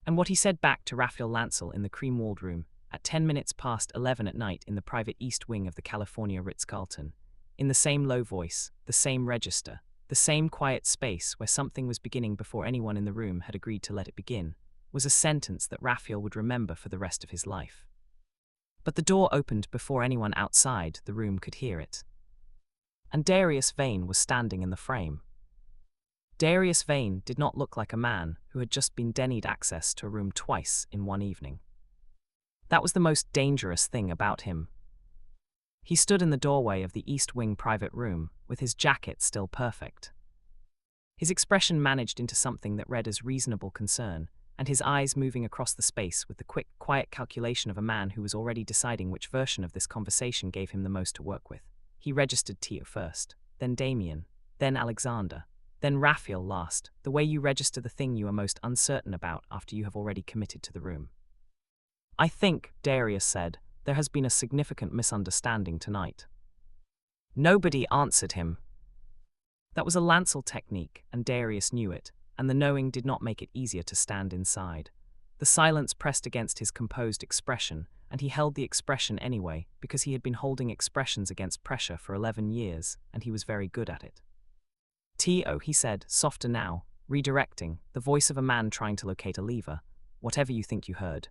And what he said back to Raphael Lancel in the cream-walled room, at 10 minutes past 11 at night in the private east wing of the California Ritz-Carlton, in the same low voice, the same register, the same quiet space where something was beginning before anyone in the room had agreed to let it begin, was a sentence that Raphael would remember for the rest of his life. But the door opened before anyone outside the room could hear it. And Darius Vane was standing in the frame. Darius Vane did not look like a man who had just been denied access to a room twice in one evening. That was the most dangerous thing about him. He stood in the doorway of the East Wing private room, with his jacket still perfect. His expression managed into something that read as reasonable concern, and his eyes moving across the space with the quick, quiet calculation of a man who was already deciding which version of this conversation gave him the most to work with. He registered Teo first, then Damien, then Alexander, then Raphael last, the way you register the thing you are most uncertain about after you have already committed to the room. "I think," Darius said, "there has been a significant misunderstanding tonight." Nobody answered him. That was a Lancel technique, and Darius knew it, and the knowing did not make it easier to stand inside. The silence pressed against his composed expression, and he held the expression anyway, because he had been holding expressions against pressure for 11 years, and he was very good at it. "Teo," he said, softer now, redirecting, the voice of a man trying to locate a lever, "whatever you think you heard."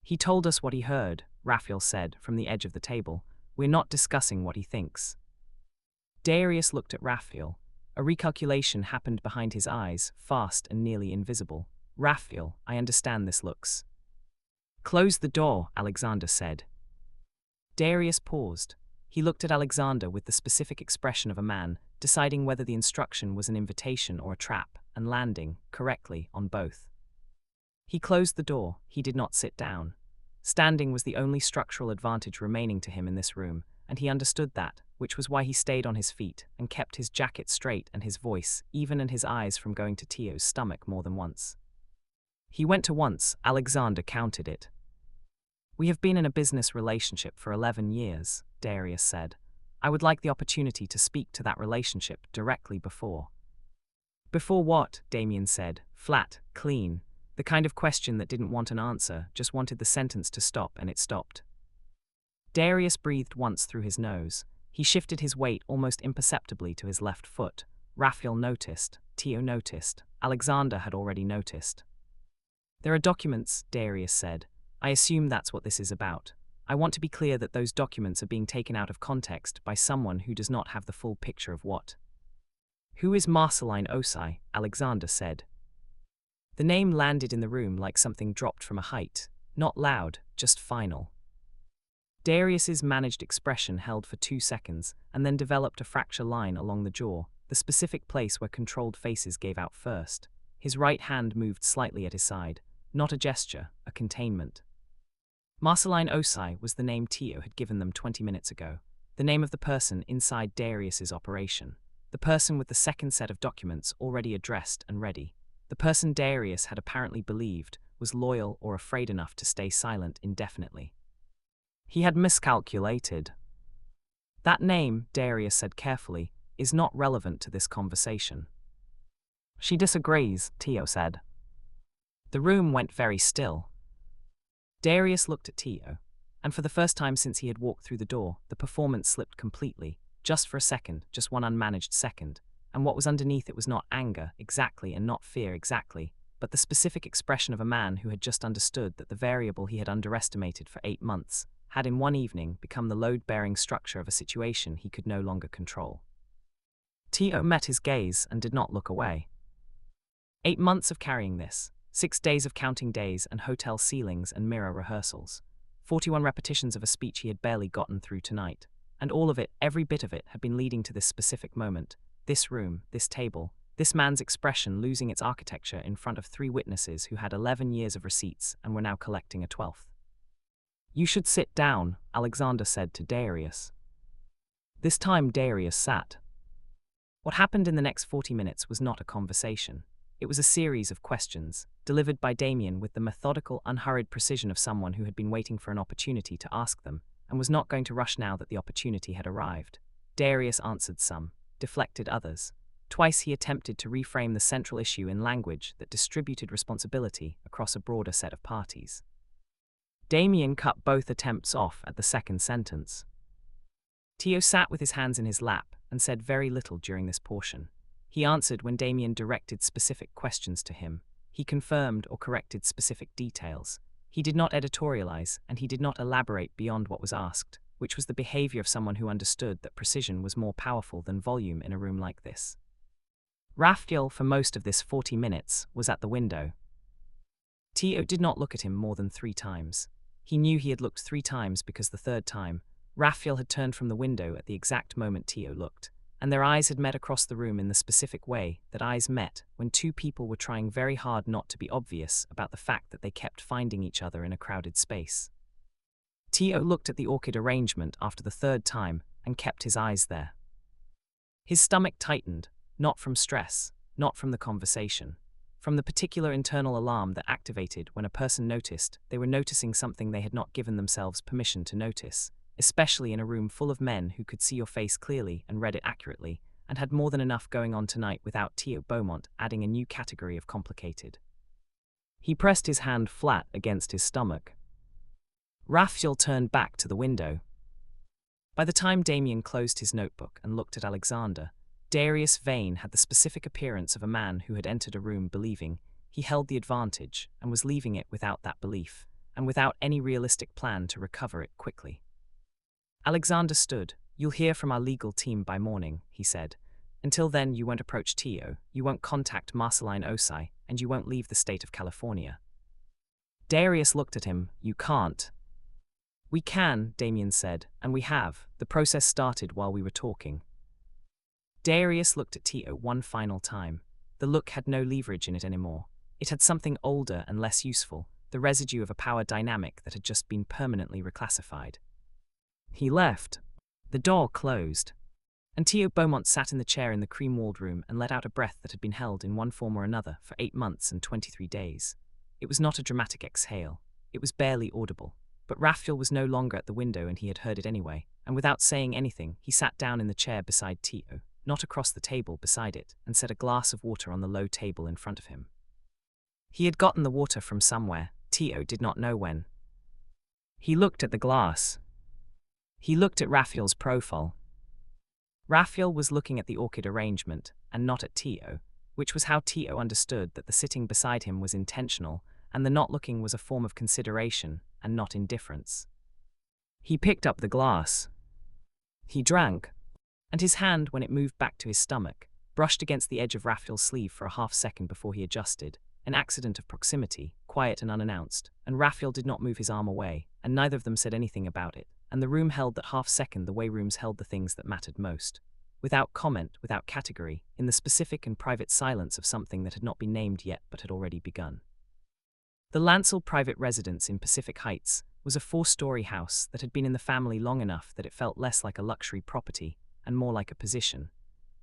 "He told us what he heard," Raphael said, from the edge of the table. "We're not discussing what he thinks." Darius looked at Raphael. A recalculation happened behind his eyes, fast and nearly invisible. "Raphael, I understand this looks." "Close the door," Alexander said. Darius paused. He looked at Alexander with the specific expression of a man, deciding whether the instruction was an invitation or a trap, and landing, correctly, on both. He closed the door. He did not sit down. Standing was the only structural advantage remaining to him in this room, and he understood that, which was why he stayed on his feet and kept his jacket straight and his voice, even and his eyes from going to Teo's stomach more than once. He went to once, Alexander counted it. "We have been in a business relationship for 11 years, Darius said. "I would like the opportunity to speak to that relationship directly before." "Before what?" Damien said, flat, clean, the kind of question that didn't want an answer, just wanted the sentence to stop, and it stopped. Darius breathed once through his nose. He shifted his weight almost imperceptibly to his left foot. Raphael noticed, Teo noticed, Alexander had already noticed. "There are documents," Darius said. "I assume that's what this is about. I want to be clear that those documents are being taken out of context by someone who does not have the full picture of what." "Who is Marceline Osai?" Alexander said. The name landed in the room like something dropped from a height, not loud, just final. Darius's managed expression held for 2 seconds, and then developed a fracture line along the jaw, the specific place where controlled faces gave out first. His right hand moved slightly at his side, not a gesture, a containment. Marceline Osai was the name Teo had given them 20 minutes ago, the name of the person inside Darius's operation. the person with the second set of documents already addressed and ready. The person Darius had apparently believed was loyal or afraid enough to stay silent indefinitely. He had miscalculated. That name, Darius said carefully, is not relevant to this conversation. She disagrees, Teo said. The room went very still. Darius looked at Teo, and for the first time since he had walked through the door, the performance slipped completely, just for a second, just one unmanaged second, and what was underneath it was not anger exactly and not fear exactly, but the specific expression of a man who had just understood that the variable he had underestimated for 8 months had in one evening become the load-bearing structure of a situation he could no longer control. Teo met his gaze and did not look away. 8 months of carrying this, 6 days of counting days and hotel ceilings and mirror rehearsals, 41 repetitions of a speech he had barely gotten through tonight, and all of it, every bit of it, had been leading to this specific moment, this room, this table, this man's expression losing its architecture in front of 3 witnesses who had 11 years of receipts and were now collecting a 12th. "You should sit down," Alexander said to Darius. This time Darius sat. What happened in the next 40 minutes was not a conversation. It was a series of questions, delivered by Damien with the methodical, unhurried precision of someone who had been waiting for an opportunity to ask them, and was not going to rush now that the opportunity had arrived. Darius answered some, deflected others. Twice he attempted to reframe the central issue in language that distributed responsibility across a broader set of parties. Damien cut both attempts off at the second sentence. Teo sat with his hands in his lap and said very little during this portion. He answered when Damien directed specific questions to him. He confirmed or corrected specific details. He did not editorialize, and he did not elaborate beyond what was asked, which was the behavior of someone who understood that precision was more powerful than volume in a room like this. Raphael, for most of this 40 minutes, was at the window. Teo did not look at him more than 3 times. He knew he had looked 3 times because the third time, Raphael had turned from the window at the exact moment Teo looked, and their eyes had met across the room in the specific way that eyes met when 2 people were trying very hard not to be obvious about the fact that they kept finding each other in a crowded space. Teo looked at the orchid arrangement after the 3rd time and kept his eyes there. His stomach tightened, not from stress, not from the conversation, from the particular internal alarm that activated when a person noticed they were noticing something they had not given themselves permission to notice, especially in a room full of men who could see your face clearly and read it accurately, and had more than enough going on tonight without Teo Beaumont adding a new category of complicated. He pressed his hand flat against his stomach. Raphael turned back to the window. By the time Damien closed his notebook and looked at Alexander, Darius Vane had the specific appearance of a man who had entered a room believing he held the advantage and was leaving it without that belief, and without any realistic plan to recover it quickly. Alexander stood. "You'll hear from our legal team by morning," he said. "Until then, you won't approach Teo, you won't contact Marceline Osai, and you won't leave the state of California." Darius looked at him. "You can't." "We can," Damien said, "and we have. The process started while we were talking." Darius looked at Teo one final time. The look had no leverage in it anymore. It had something older and less useful, the residue of a power dynamic that had just been permanently reclassified. He left. The door closed. And Teo Beaumont sat in the chair in the cream-walled room and let out a breath that had been held in one form or another for 8 months and 23 days. It was not a dramatic exhale. It was barely audible. But Raphael was no longer at the window and he had heard it anyway, and without saying anything, he sat down in the chair beside Teo, not across the table beside it, and set a glass of water on the low table in front of him. He had gotten the water from somewhere, Teo did not know when. He looked at the glass. He looked at Raphael's profile. Raphael was looking at the orchid arrangement, and not at Teo, which was how Teo understood that the sitting beside him was intentional, and the not looking was a form of consideration, and not indifference. He picked up the glass. He drank, and his hand, when it moved back to his stomach, brushed against the edge of Raphael's sleeve for a half-second before he adjusted, an accident of proximity, quiet and unannounced, and Raphael did not move his arm away, and neither of them said anything about it, and the room held that half-second the way rooms held the things that mattered most. Without comment, without category, in the specific and private silence of something that had not been named yet but had already begun. The Lancel private residence in Pacific Heights was a 4-story house that had been in the family long enough that it felt less like a luxury property and more like a position.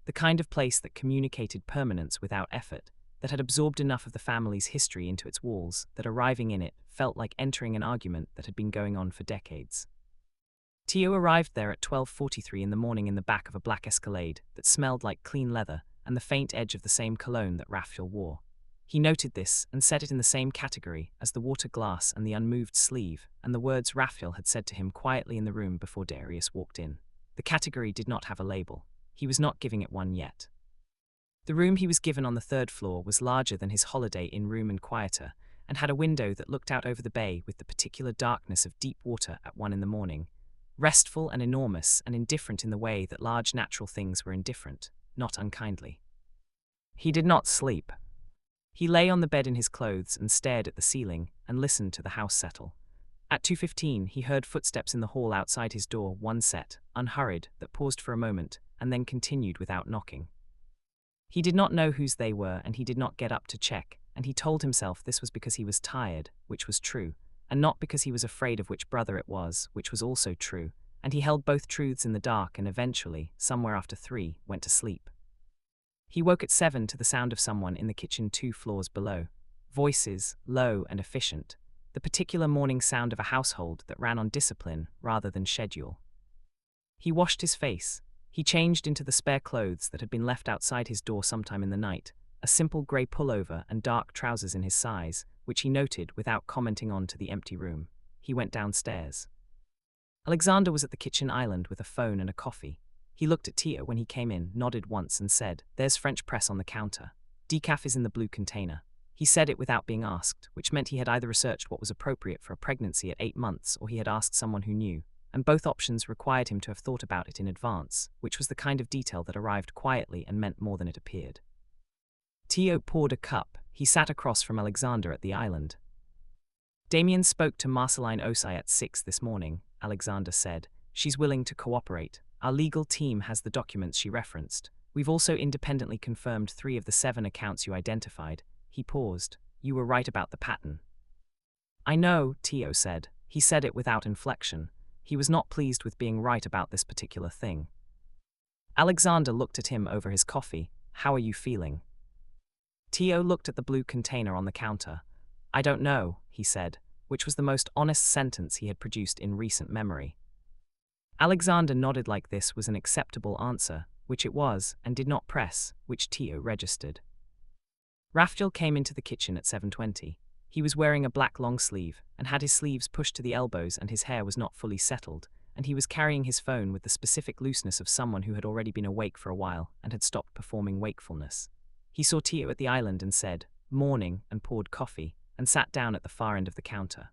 the kind of place that communicated permanence without effort, that had absorbed enough of the family's history into its walls that arriving in it felt like entering an argument that had been going on for decades. Teo arrived there at 12:43 in the morning in the back of a black Escalade that smelled like clean leather and the faint edge of the same cologne that Raphael wore. He noted this and set it in the same category as the water glass and the unmoved sleeve, and the words Raphael had said to him quietly in the room before Darius walked in. The category did not have a label. He was not giving it one yet. The room he was given on the third floor was larger than his Holiday Inn room and quieter, and had a window that looked out over the bay with the particular darkness of deep water at 1 in the morning, restful and enormous and indifferent in the way that large natural things were indifferent, not unkindly. He did not sleep. He lay on the bed in his clothes and stared at the ceiling and listened to the house settle. At 2:15 he heard footsteps in the hall outside his door, one set, unhurried, that paused for a moment, and then continued without knocking. He did not know whose they were, and he did not get up to check, and he told himself this was because he was tired, which was true, and not because he was afraid of which brother it was, which was also true, and he held both truths in the dark and eventually, somewhere after 3, went to sleep. He woke at 7 to the sound of someone in the kitchen 2 floors below. Voices, low and efficient, the particular morning sound of a household that ran on discipline rather than schedule. He washed his face. He changed into the spare clothes that had been left outside his door sometime in the night, a simple grey pullover and dark trousers in his size, which he noted without commenting on to the empty room. He went downstairs. Alexander was at the kitchen island with a phone and a coffee. He looked at Teo when he came in, nodded once and said, "There's French press on the counter. Decaf is in the blue container." He said it without being asked, which meant he had either researched what was appropriate for a pregnancy at 8 months or he had asked someone who knew, and both options required him to have thought about it in advance, which was the kind of detail that arrived quietly and meant more than it appeared. Teo poured a cup. He sat across from Alexander at the island. "Damien spoke to Marceline Osai at 6 this morning," Alexander said. "She's willing to cooperate. Our legal team has the documents she referenced. We've also independently confirmed 3 of the 7 accounts you identified." He paused. "You were right about the pattern." "I know," Teo said. He said it without inflection. He was not pleased with being right about this particular thing. Alexander looked at him over his coffee. "How are you feeling?" Teo looked at the blue container on the counter. "I don't know," he said, which was the most honest sentence he had produced in recent memory. Alexander nodded like this was an acceptable answer, which it was, and did not press, which Teo registered. Raphael came into the kitchen at 7:20. He was wearing a black long sleeve, and had his sleeves pushed to the elbows and his hair was not fully settled, and he was carrying his phone with the specific looseness of someone who had already been awake for a while and had stopped performing wakefulness. He saw Teo at the island and said, "Morning," and poured coffee, and sat down at the far end of the counter.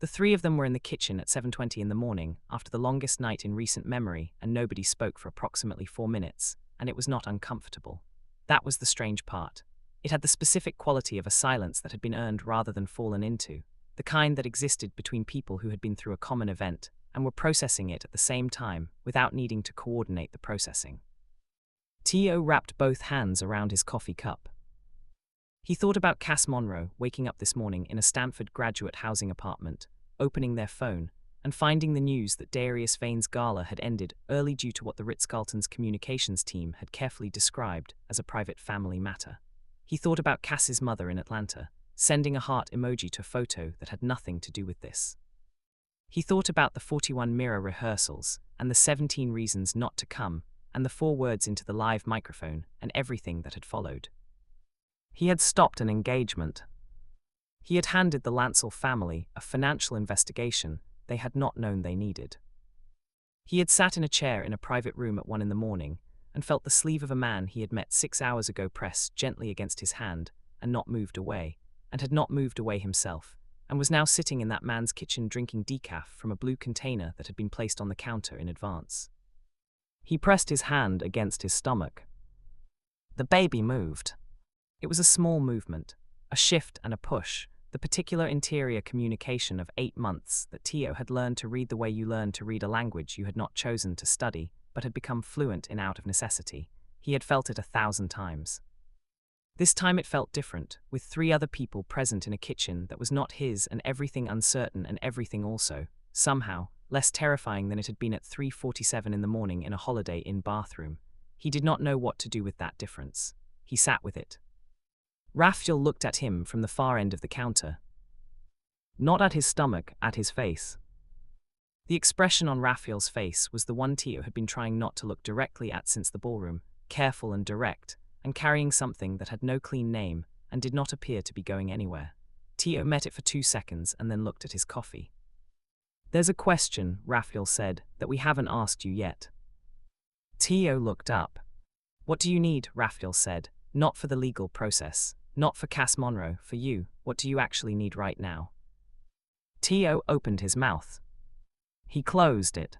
The 3 of them were in the kitchen at 7:20 in the morning, after the longest night in recent memory, and nobody spoke for approximately 4 minutes, and it was not uncomfortable. That was the strange part. It had the specific quality of a silence that had been earned rather than fallen into, the kind that existed between people who had been through a common event and were processing it at the same time without needing to coordinate the processing. Teo wrapped both hands around his coffee cup. He thought about Cass Monroe waking up this morning in a Stanford graduate housing apartment, opening their phone, and finding the news that Darius Vane's gala had ended early due to what the Ritz-Carlton's communications team had carefully described as a private family matter. He thought about Cass's mother in Atlanta, sending a heart emoji to a photo that had nothing to do with this. He thought about the 41 mirror rehearsals, and the 17 reasons not to come, and the 4 words into the live microphone, and everything that had followed. He had stopped an engagement. He had handed the Lancel family a financial investigation they had not known they needed. He had sat in a chair in a private room at 1 in the morning, and felt the sleeve of a man he had met 6 hours ago press gently against his hand, and not moved away, and had not moved away himself, and was now sitting in that man's kitchen drinking decaf from a blue container that had been placed on the counter in advance. He pressed his hand against his stomach. The baby moved. It was a small movement, a shift and a push, the particular interior communication of 8 months that Teo had learned to read the way you learn to read a language you had not chosen to study, but had become fluent in out of necessity. He had felt it 1,000 times. This time it felt different, with 3 other people present in a kitchen that was not his and everything uncertain and everything also, somehow, less terrifying than it had been at 3:47 in the morning in a Holiday Inn bathroom. He did not know what to do with that difference. He sat with it. Raphael looked at him from the far end of the counter. Not at his stomach, at his face. The expression on Raphael's face was the one Teo had been trying not to look directly at since the ballroom, careful and direct, and carrying something that had no clean name and did not appear to be going anywhere. Teo met it for 2 seconds and then looked at his coffee. "There's a question," Raphael said, "that we haven't asked you yet." Teo looked up. "What do you need?" Raphael said. "Not for the legal process. Not for Cass Monroe, for you. What do you actually need right now?" Teo opened his mouth. He closed it.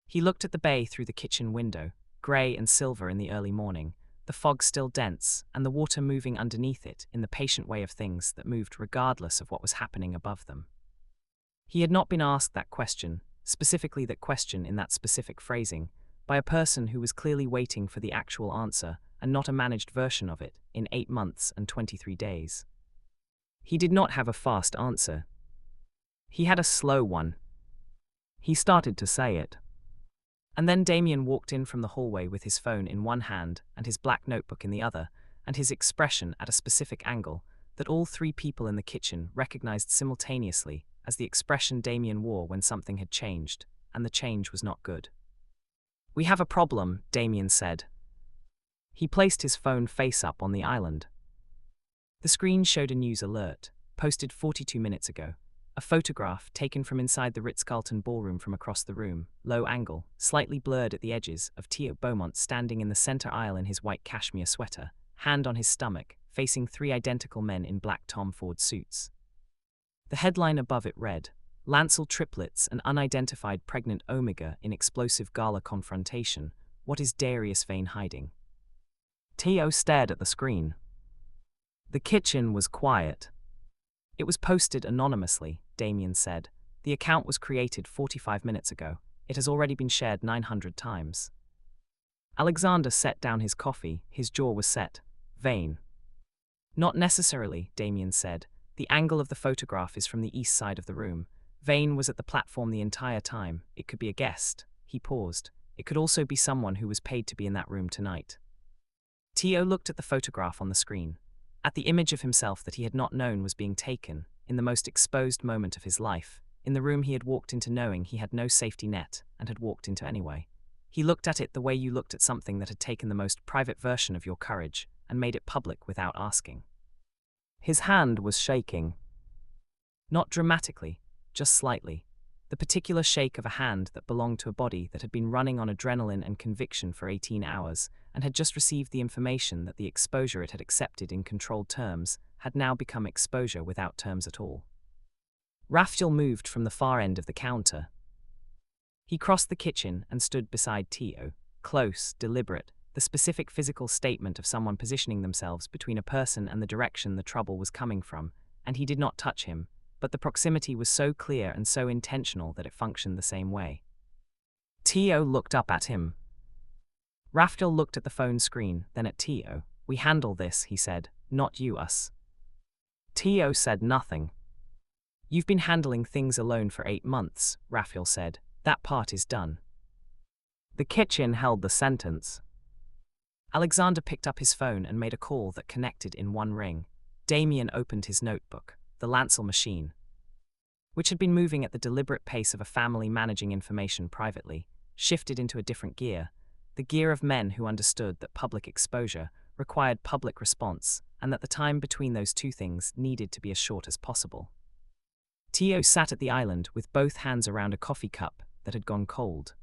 He looked at the bay through the kitchen window, grey and silver in the early morning, the fog still dense, and the water moving underneath it in the patient way of things that moved regardless of what was happening above them. He had not been asked that question, specifically that question in that specific phrasing, by a person who was clearly waiting for the actual answer and not a managed version of it, in 8 months and 23 days. He did not have a fast answer. He had a slow one. He started to say it. And then Damien walked in from the hallway with his phone in one hand and his black notebook in the other, and his expression at a specific angle that all 3 people in the kitchen recognized simultaneously as the expression Damien wore when something had changed, and the change was not good. "We have a problem," Damien said. He placed his phone face up on the island. The screen showed a news alert, posted 42 minutes ago. A photograph taken from inside the Ritz-Carlton ballroom from across the room, low angle, slightly blurred at the edges, of Teo Beaumont standing in the center aisle in his white cashmere sweater, hand on his stomach, facing 3 identical men in black Tom Ford suits. The headline above it read, "Lancel triplets and unidentified pregnant Omega in explosive gala confrontation. What is Darius Vane hiding?" Teo stared at the screen. The kitchen was quiet. "It was posted anonymously," Damien said. "The account was created 45 minutes ago. It has already been shared 900 times. Alexander set down his coffee. His jaw was set. "Vane." "Not necessarily," Damien said. "The angle of the photograph is from the east side of the room. Vane was at the platform the entire time. It could be a guest." He paused. "It could also be someone who was paid to be in that room tonight." Teo looked at the photograph on the screen, at the image of himself that he had not known was being taken, in the most exposed moment of his life, in the room he had walked into knowing he had no safety net, and had walked into anyway. He looked at it the way you looked at something that had taken the most private version of your courage, and made it public without asking. His hand was shaking. Not dramatically, just slightly. The particular shake of a hand that belonged to a body that had been running on adrenaline and conviction for 18 hours, and had just received the information that the exposure it had accepted in controlled terms had now become exposure without terms at all. Raphael moved from the far end of the counter. He crossed the kitchen and stood beside Teo, close, deliberate, the specific physical statement of someone positioning themselves between a person and the direction the trouble was coming from, and he did not touch him, but the proximity was so clear and so intentional that it functioned the same way. Teo looked up at him. Raphael looked at the phone screen, then at Teo. "We handle this," he said, "not you us." Teo said nothing. "You've been handling things alone for 8 months, Raphael said. "That part is done." The kitchen held the sentence. Alexander picked up his phone and made a call that connected in one ring. Damien opened his notebook, the Lancel machine, which had been moving at the deliberate pace of a family managing information privately, shifted into a different gear, the gear of men who understood that public exposure required public response, and that the time between those two things needed to be as short as possible. Teo sat at the island with both hands around a coffee cup that had gone cold.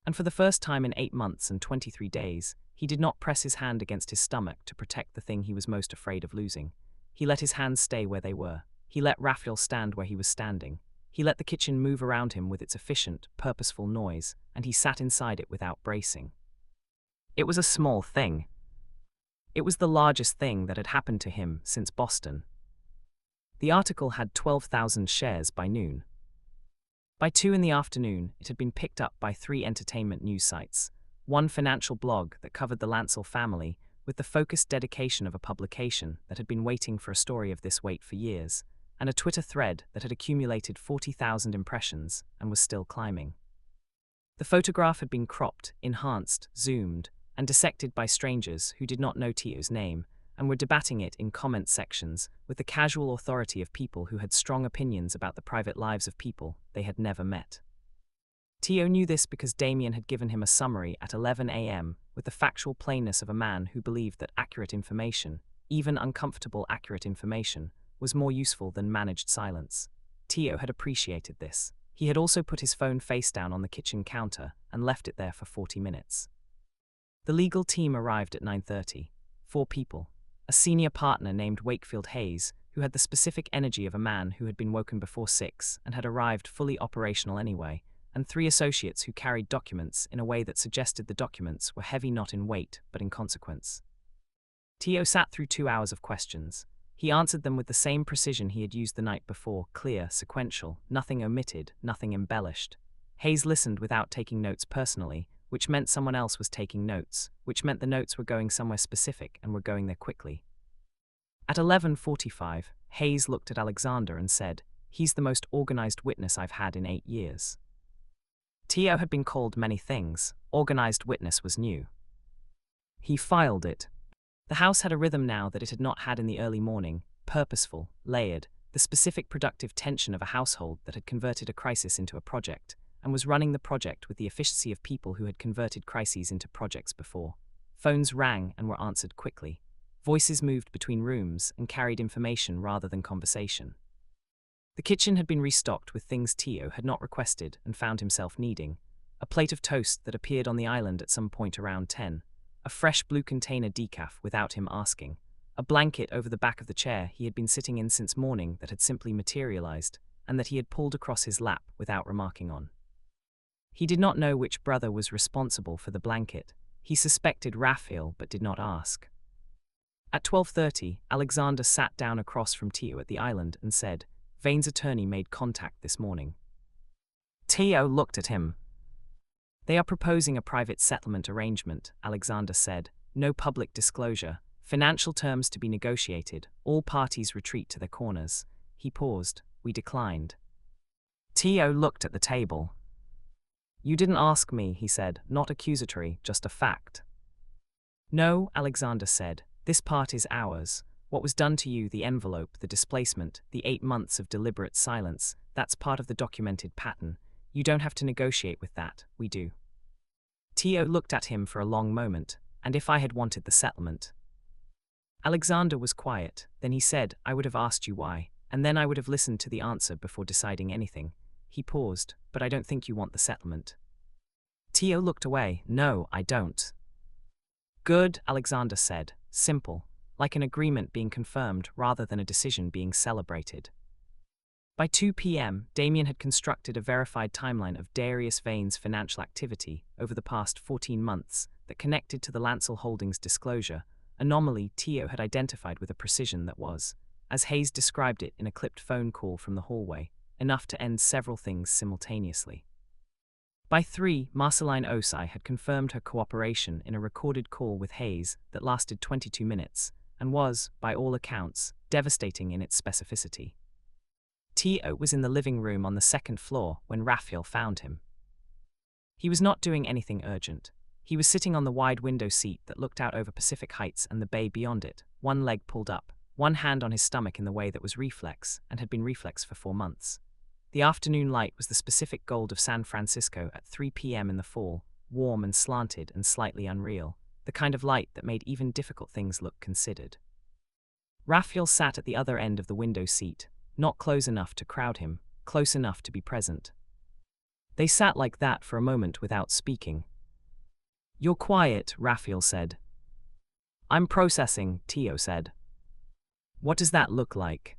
And for the first time in 8 months and 23 days, he did not press his hand against his stomach to protect the thing he was most afraid of losing. He let his hands stay where they were. He let Raphael stand where he was standing. He let the kitchen move around him with its efficient, purposeful noise, and he sat inside it without bracing. It was a small thing. It was the largest thing that had happened to him since Boston. The article had 12,000 shares by noon. By 2 in the afternoon, it had been picked up by 3 entertainment news sites, 1 financial blog that covered the Lancel family, with the focused dedication of a publication that had been waiting for a story of this weight for years, and a Twitter thread that had accumulated 40,000 impressions and was still climbing. The photograph had been cropped, enhanced, zoomed, and dissected by strangers who did not know Teo's name, and were debating it in comment sections with the casual authority of people who had strong opinions about the private lives of people they had never met. Teo knew this because Damien had given him a summary at 11 a.m. with the factual plainness of a man who believed that accurate information, even uncomfortable accurate information, was more useful than managed silence. Teo had appreciated this. He had also put his phone face down on the kitchen counter and left it there for 40 minutes. The legal team arrived at 9:30. 4 people. A senior partner named Wakefield Hayes, who had the specific energy of a man who had been woken before 6 and had arrived fully operational anyway, and 3 associates who carried documents in a way that suggested the documents were heavy not in weight but in consequence. Teo sat through 2 hours of questions. He answered them with the same precision he had used the night before, clear, sequential, nothing omitted, nothing embellished. Hayes listened without taking notes personally, which meant someone else was taking notes, which meant the notes were going somewhere specific and were going there quickly. At 11:45, Hayes looked at Alexander and said, "He's the most organized witness I've had in 8 years." Teo had been called many things. Organized witness was new. He filed it. The house had a rhythm now that it had not had in the early morning, purposeful, layered, the specific productive tension of a household that had converted a crisis into a project, and was running the project with the efficiency of people who had converted crises into projects before. Phones rang and were answered quickly. Voices moved between rooms and carried information rather than conversation. The kitchen had been restocked with things Teo had not requested and found himself needing: a plate of toast that appeared on the island at some point around 10, a fresh blue container decaf without him asking, a blanket over the back of the chair he had been sitting in since morning that had simply materialized, and that he had pulled across his lap without remarking on. He did not know which brother was responsible for the blanket. He suspected Raphael but did not ask. At 12:30, Alexander sat down across from Teo at the island and said, "Vane's attorney made contact this morning." Teo looked at him. "They are proposing a private settlement arrangement," Alexander said. "No public disclosure. Financial terms to be negotiated. All parties retreat to their corners." He paused. "We declined." Teo looked at the table. "You didn't ask me," he said, "not accusatory, just a fact." "No," Alexander said. "This part is ours. What was done to you, the envelope, the displacement, the 8 months of deliberate silence, that's part of the documented pattern. You don't have to negotiate with that, we do." Teo looked at him for a long moment. "And if I had wanted the settlement?" Alexander was quiet. Then he said, "I would have asked you why, and then I would have listened to the answer before deciding anything." He paused. "But I don't think you want the settlement." Teo looked away. "No, I don't." "Good," Alexander said. "Simple. Like an agreement being confirmed rather than a decision being celebrated." By 2 p.m., Damien had constructed a verified timeline of Darius Vane's financial activity over the past 14 months that connected to the Lancel Holdings disclosure, anomaly Teo had identified with a precision that was, as Hayes described it in a clipped phone call from the hallway, enough to end several things simultaneously. By 3, Marceline Osai had confirmed her cooperation in a recorded call with Hayes that lasted 22 minutes, and was, by all accounts, devastating in its specificity. Teo was in the living room on the 2nd floor when Raphael found him. He was not doing anything urgent. He was sitting on the wide window seat that looked out over Pacific Heights and the bay beyond it, one leg pulled up, one hand on his stomach in the way that was reflex and had been reflex for 4 months. The afternoon light was the specific gold of San Francisco at 3 p.m. in the fall, warm and slanted and slightly unreal, the kind of light that made even difficult things look considered. Raphael sat at the other end of the window seat, not close enough to crowd him, close enough to be present. They sat like that for a moment without speaking. "You're quiet," Raphael said. "I'm processing," Teo said. "What does that look like?"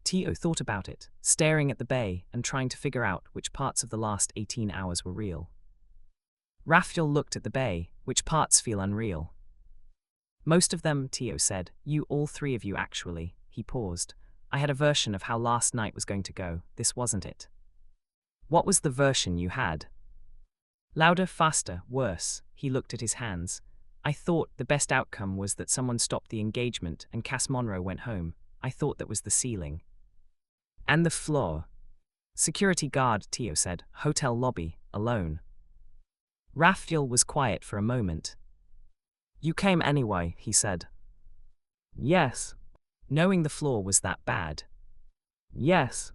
Teo thought about it, staring at the bay and trying to figure out which parts of the last 18 hours were real. Raphael looked at the bay. "Which parts feel unreal?" "Most of them," Teo said. "You, all 3 of you actually." He paused. "I had a version of how last night was going to go. This wasn't it." "What was the version you had?" "Louder, faster, worse." He looked at his hands. "I thought the best outcome was that someone stopped the engagement and Cass Monroe went home. I thought that was the ceiling." "And the floor?" "Security guard," Teo said. "Hotel lobby, alone." Raphael was quiet for a moment. You came anyway, he said. Yes. Knowing the floor was that bad. Yes.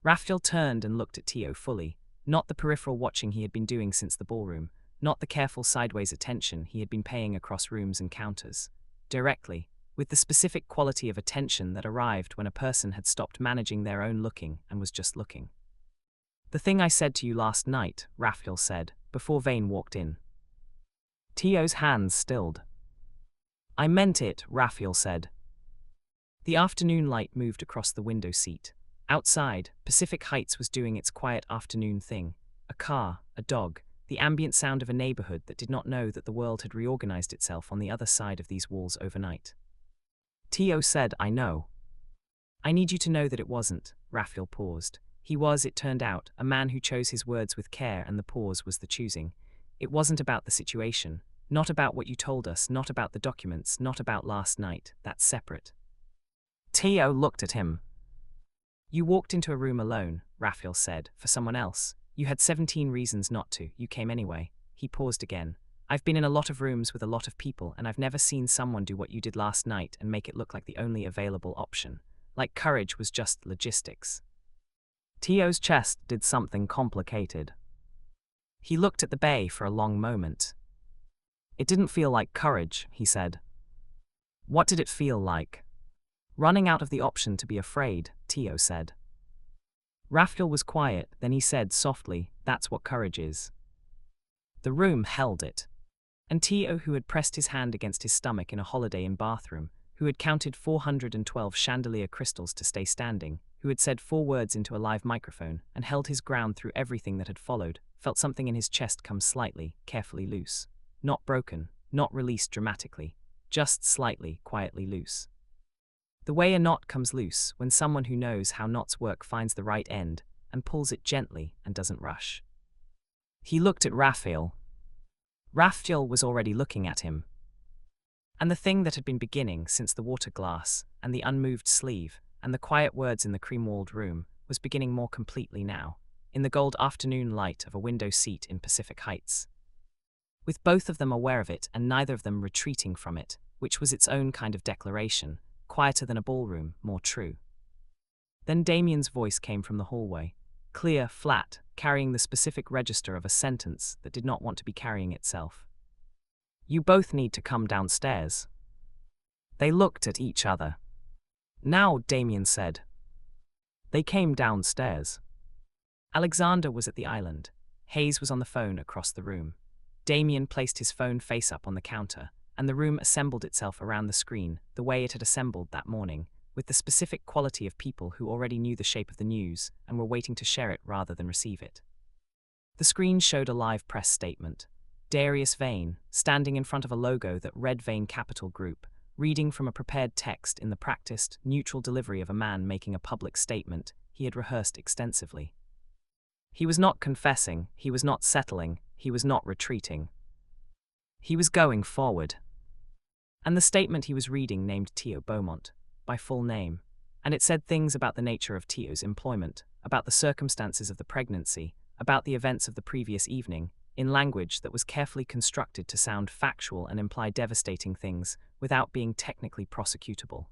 Raphael turned and looked at Teo fully, not the peripheral watching he had been doing since the ballroom, not the careful sideways attention he had been paying across rooms and counters. Directly, with the specific quality of attention that arrived when a person had stopped managing their own looking and was just looking. The thing I said to you last night, Raphael said, before Vane walked in. Teo's hands stilled. I meant it, Raphael said. The afternoon light moved across the window seat. Outside, Pacific Heights was doing its quiet afternoon thing. A car, a dog, the ambient sound of a neighborhood that did not know that the world had reorganized itself on the other side of these walls overnight. Teo said, I know. I need you to know that it wasn't. Raphael paused. He was, it turned out, a man who chose his words with care, and the pause was the choosing. It wasn't about the situation, not about what you told us, not about the documents, not about last night. That's separate. Teo looked at him. You walked into a room alone, Raphael said, for someone else. You had 17 reasons not to. You came anyway. He paused again. I've been in a lot of rooms with a lot of people, and I've never seen someone do what you did last night and make it look like the only available option. Like courage was just logistics. Teo's chest did something complicated. He looked at the bay for a long moment. It didn't feel like courage, he said. What did it feel like? Running out of the option to be afraid, Teo said. Raphael was quiet, then he said softly, that's what courage is. The room held it. And Teo, who had pressed his hand against his stomach in a Holiday Inn bathroom, who had counted 412 chandelier crystals to stay standing, who had said 4 words into a live microphone and held his ground through everything that had followed, felt something in his chest come slightly, carefully loose. Not broken, not released dramatically, just slightly, quietly loose. The way a knot comes loose when someone who knows how knots work finds the right end and pulls it gently and doesn't rush. He looked at Raphael. Raphael was already looking at him. And the thing that had been beginning since the water glass and the unmoved sleeve and the quiet words in the cream-walled room was beginning more completely now, in the gold afternoon light of a window seat in Pacific Heights. With both of them aware of it and neither of them retreating from it, which was its own kind of declaration, quieter than a ballroom, more true. Then Damien's voice came from the hallway, clear, flat, carrying the specific register of a sentence that did not want to be carrying itself. You both need to come downstairs. They looked at each other. Now, Damien said. They came downstairs. Alexander was at the island. Hayes was on the phone across the room. Damien placed his phone face up on the counter, and the room assembled itself around the screen the way it had assembled that morning, with the specific quality of people who already knew the shape of the news and were waiting to share it rather than receive it. The screen showed a live press statement. Darius Vane, standing in front of a logo that read Vane Capital Group, reading from a prepared text in the practiced, neutral delivery of a man making a public statement he had rehearsed extensively. He was not confessing, he was not settling, he was not retreating. He was going forward. And the statement he was reading named Teo Beaumont, by full name, and it said things about the nature of Teo's employment, about the circumstances of the pregnancy, about the events of the previous evening, in language that was carefully constructed to sound factual and imply devastating things without being technically prosecutable.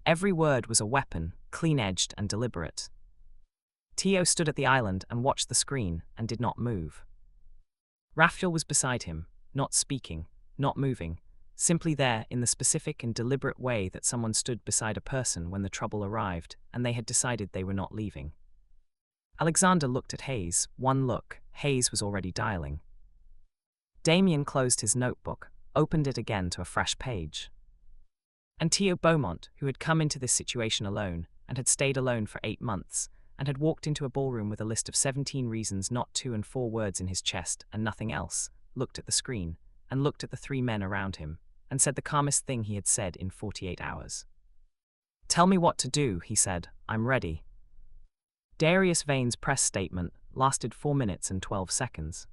Every word was a weapon, clean-edged and deliberate. Teo stood at the island and watched the screen and did not move. Raphael was beside him, not speaking, not moving, simply there in the specific and deliberate way that someone stood beside a person when the trouble arrived and they had decided they were not leaving. Alexander looked at Hayes. One look, Hayes was already dialing. Damien closed his notebook, opened it again to a fresh page. And Teo Beaumont, who had come into this situation alone, and had stayed alone for 8 months, and had walked into a ballroom with a list of 17 reasons not to and 4 words in his chest and nothing else, looked at the screen, and looked at the 3 men around him, and said the calmest thing he had said in 48 hours. Tell me what to do, he said. I'm ready. Darius Vane's press statement lasted 4 minutes and 12 seconds.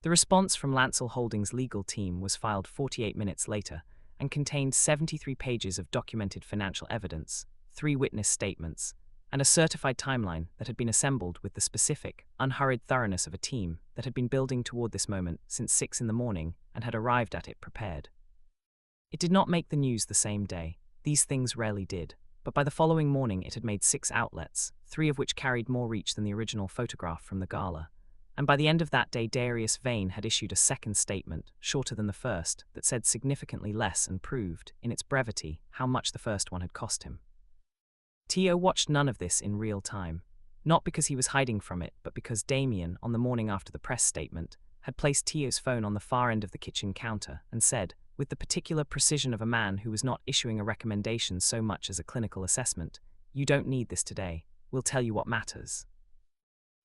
The response from Lancel Holdings' legal team was filed 48 minutes later and contained 73 pages of documented financial evidence, 3 witness statements, and a certified timeline that had been assembled with the specific, unhurried thoroughness of a team that had been building toward this moment since 6 in the morning and had arrived at it prepared. It did not make the news the same day. These things rarely did. But by the following morning it had made 6 outlets, 3 of which carried more reach than the original photograph from the gala. And by the end of that day Darius Vane had issued a second statement, shorter than the first, that said significantly less and proved, in its brevity, how much the first one had cost him. Teo watched none of this in real time, not because he was hiding from it, but because Damien, on the morning after the press statement, had placed Teo's phone on the far end of the kitchen counter and said, with the particular precision of a man who was not issuing a recommendation so much as a clinical assessment, "You don't need this today. We'll tell you what matters."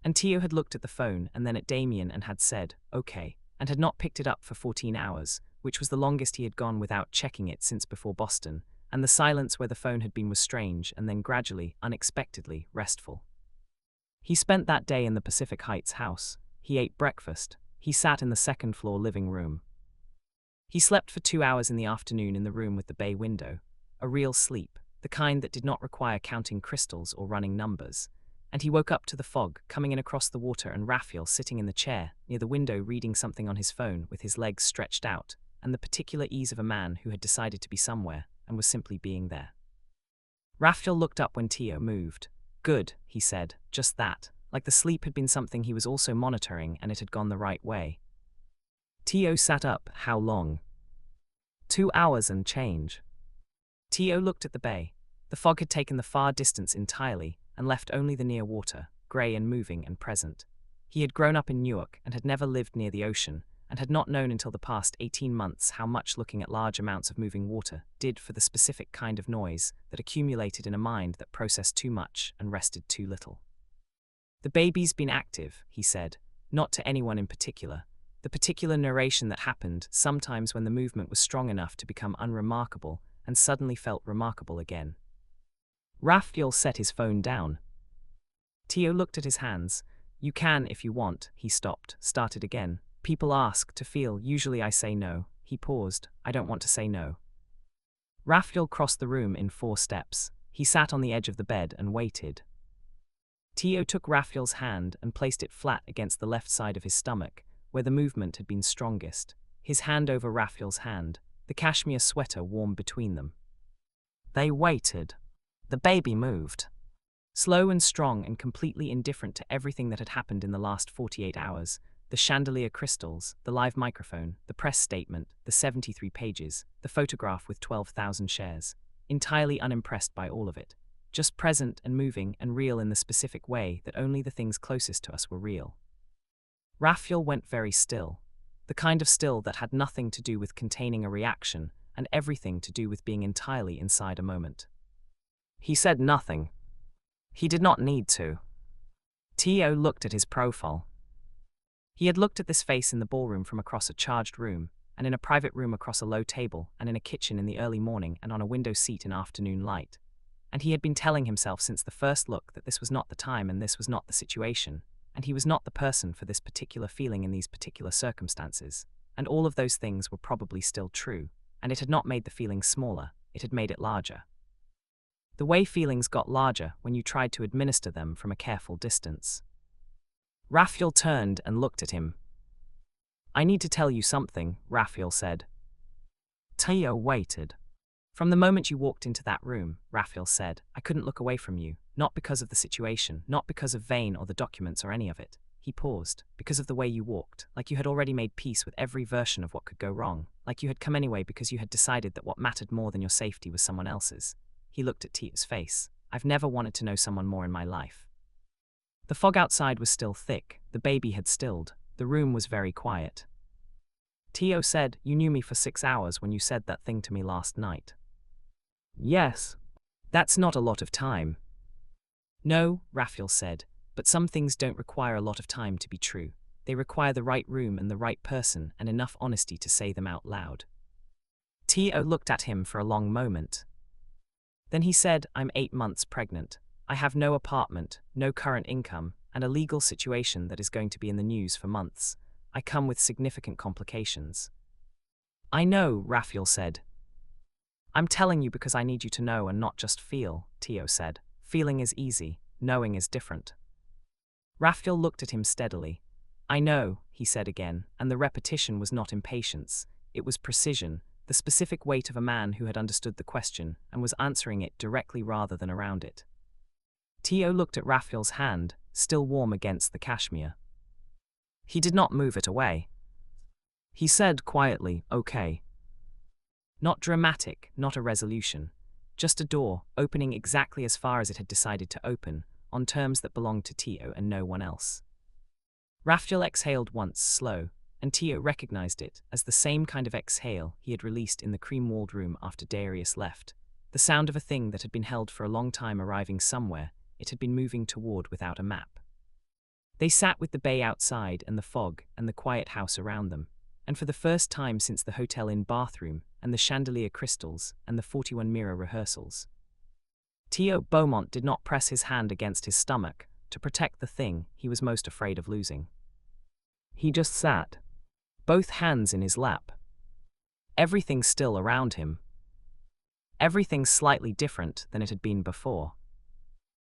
And Teo had looked at the phone and then at Damien and had said, "Okay," and had not picked it up for 14 hours, which was the longest he had gone without checking it since before Boston, and the silence where the phone had been was strange and then gradually, unexpectedly, restful. He spent that day in the Pacific Heights house. He ate breakfast. He sat in the second-floor living room. He slept for 2 hours in the afternoon in the room with the bay window, a real sleep, the kind that did not require counting crystals or running numbers. And he woke up to the fog coming in across the water and Raphael sitting in the chair near the window reading something on his phone with his legs stretched out, and the particular ease of a man who had decided to be somewhere and was simply being there. Raphael looked up when Teo moved. "Good," he said, "just that." Like the sleep had been something he was also monitoring and it had gone the right way. Teo sat up. "How long?" 2 hours and change." Teo looked at the bay. The fog had taken the far distance entirely and left only the near water, grey and moving and present. He had grown up in Newark and had never lived near the ocean, and had not known until the past 18 months how much looking at large amounts of moving water did for the specific kind of noise that accumulated in a mind that processed too much and rested too little. "The baby's been active," he said, not to anyone in particular. The particular narration that happened sometimes when the movement was strong enough to become unremarkable and suddenly felt remarkable again. Raphael set his phone down. Teo looked at his hands. "You can if you want," he stopped, started again. "People ask to feel, usually I say no." He paused. "I don't want to say no." Raphael crossed the room in 4 steps. He sat on the edge of the bed and waited. Teo took Raphael's hand and placed it flat against the left side of his stomach, where the movement had been strongest, his hand over Raphael's hand, the cashmere sweater warm between them. They waited. The baby moved. Slow and strong and completely indifferent to everything that had happened in the last 48 hours, the chandelier crystals, the live microphone, the press statement, the 73 pages, the photograph with 12,000 shares, entirely unimpressed by all of it, just present and moving and real in the specific way that only the things closest to us were real. Raphael went very still, the kind of still that had nothing to do with containing a reaction and everything to do with being entirely inside a moment. He said nothing. He did not need to. Teo looked at his profile. He had looked at this face in the ballroom from across a charged room, and in a private room across a low table, and in a kitchen in the early morning, and on a window seat in afternoon light. And he had been telling himself since the first look that this was not the time and this was not the situation, and he was not the person for this particular feeling in these particular circumstances. And all of those things were probably still true, and it had not made the feeling smaller, it had made it larger. The way feelings got larger when you tried to administer them from a careful distance. Raphael turned and looked at him. "I need to tell you something," Raphael said. Teo waited. "From the moment you walked into that room," Raphael said, "I couldn't look away from you, not because of the situation, not because of Vane or the documents or any of it." He paused. "Because of the way you walked, like you had already made peace with every version of what could go wrong, like you had come anyway because you had decided that what mattered more than your safety was someone else's." He looked at Teo's face. "I've never wanted to know someone more in my life." The fog outside was still thick, the baby had stilled, the room was very quiet. Teo said, "You knew me for 6 hours when you said that thing to me last night." "Yes. That's not a lot of time." "No," Raphael said, "but some things don't require a lot of time to be true. They require the right room and the right person and enough honesty to say them out loud." Teo looked at him for a long moment. Then he said, "I'm 8 months pregnant. I have no apartment, no current income, and a legal situation that is going to be in the news for months. I come with significant complications." "I know," Raphael said. "I'm telling you because I need you to know and not just feel," Teo said. Feeling is easy, knowing is different. Raphael looked at him steadily. I know, he said again, and the repetition was not impatience, it was precision, the specific weight of a man who had understood the question and was answering it directly rather than around it. Teo looked at Raphael's hand, still warm against the cashmere. He did not move it away. He said quietly, okay. Not dramatic, not a resolution. Just a door, opening exactly as far as it had decided to open, on terms that belonged to Teo and no one else. Raphael exhaled once, slow, and Teo recognized it as the same kind of exhale he had released in the cream-walled room after Darius left, the sound of a thing that had been held for a long time arriving somewhere it had been moving toward without a map. They sat with the bay outside and the fog and the quiet house around them, and for the first time since the Hotel Inn bathroom and the chandelier crystals and the 41-mirror rehearsals. Teo Beaumont did not press his hand against his stomach to protect the thing he was most afraid of losing. He just sat, both hands in his lap. Everything still around him. Everything slightly different than it had been before.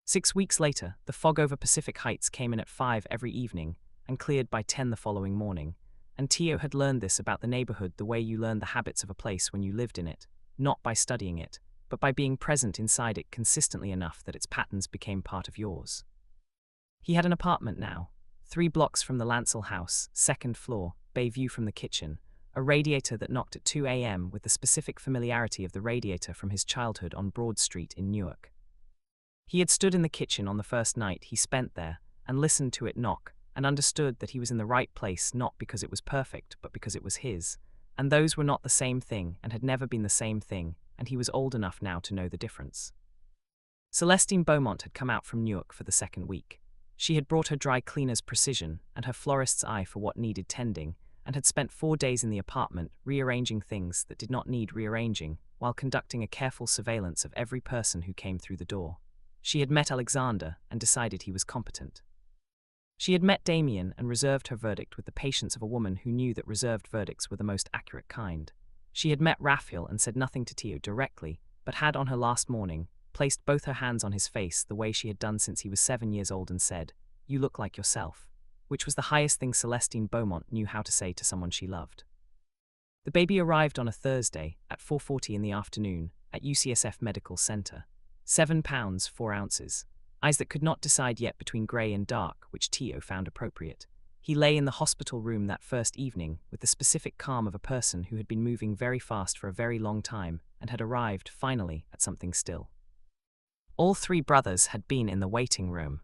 6 weeks later, the fog over Pacific Heights came in at 5 every evening and cleared by 10 the following morning, and Teo had learned this about the neighborhood the way you learn the habits of a place when you lived in it, not by studying it, but by being present inside it consistently enough that its patterns became part of yours. He had an apartment now, 3 blocks from the Lancel house, 2nd floor, bay view from the kitchen, a radiator that knocked at 2 a.m. with the specific familiarity of the radiator from his childhood on Broad Street in Newark. He had stood in the kitchen on the first night he spent there and listened to it knock and understood that he was in the right place not because it was perfect but because it was his, and those were not the same thing and had never been the same thing, and he was old enough now to know the difference. Celestine Beaumont had come out from Newark for the 2nd week. She had brought her dry cleaner's precision and her florist's eye for what needed tending, and had spent 4 days in the apartment rearranging things that did not need rearranging, while conducting a careful surveillance of every person who came through the door. She had met Alexander and decided he was competent. She had met Damien and reserved her verdict with the patience of a woman who knew that reserved verdicts were the most accurate kind. She had met Raphael and said nothing to Teo directly, but had on her last morning placed both her hands on his face the way she had done since he was 7 years old and said, "You look like yourself," which was the highest thing Celestine Beaumont knew how to say to someone she loved. The baby arrived on a Thursday at 4:40 in the afternoon at UCSF Medical Center. 7 pounds 4 ounces, eyes that could not decide yet between grey and dark, which Teo found appropriate. He lay in the hospital room that first evening with the specific calm of a person who had been moving very fast for a very long time and had arrived, finally, at something still. All 3 brothers had been in the waiting room.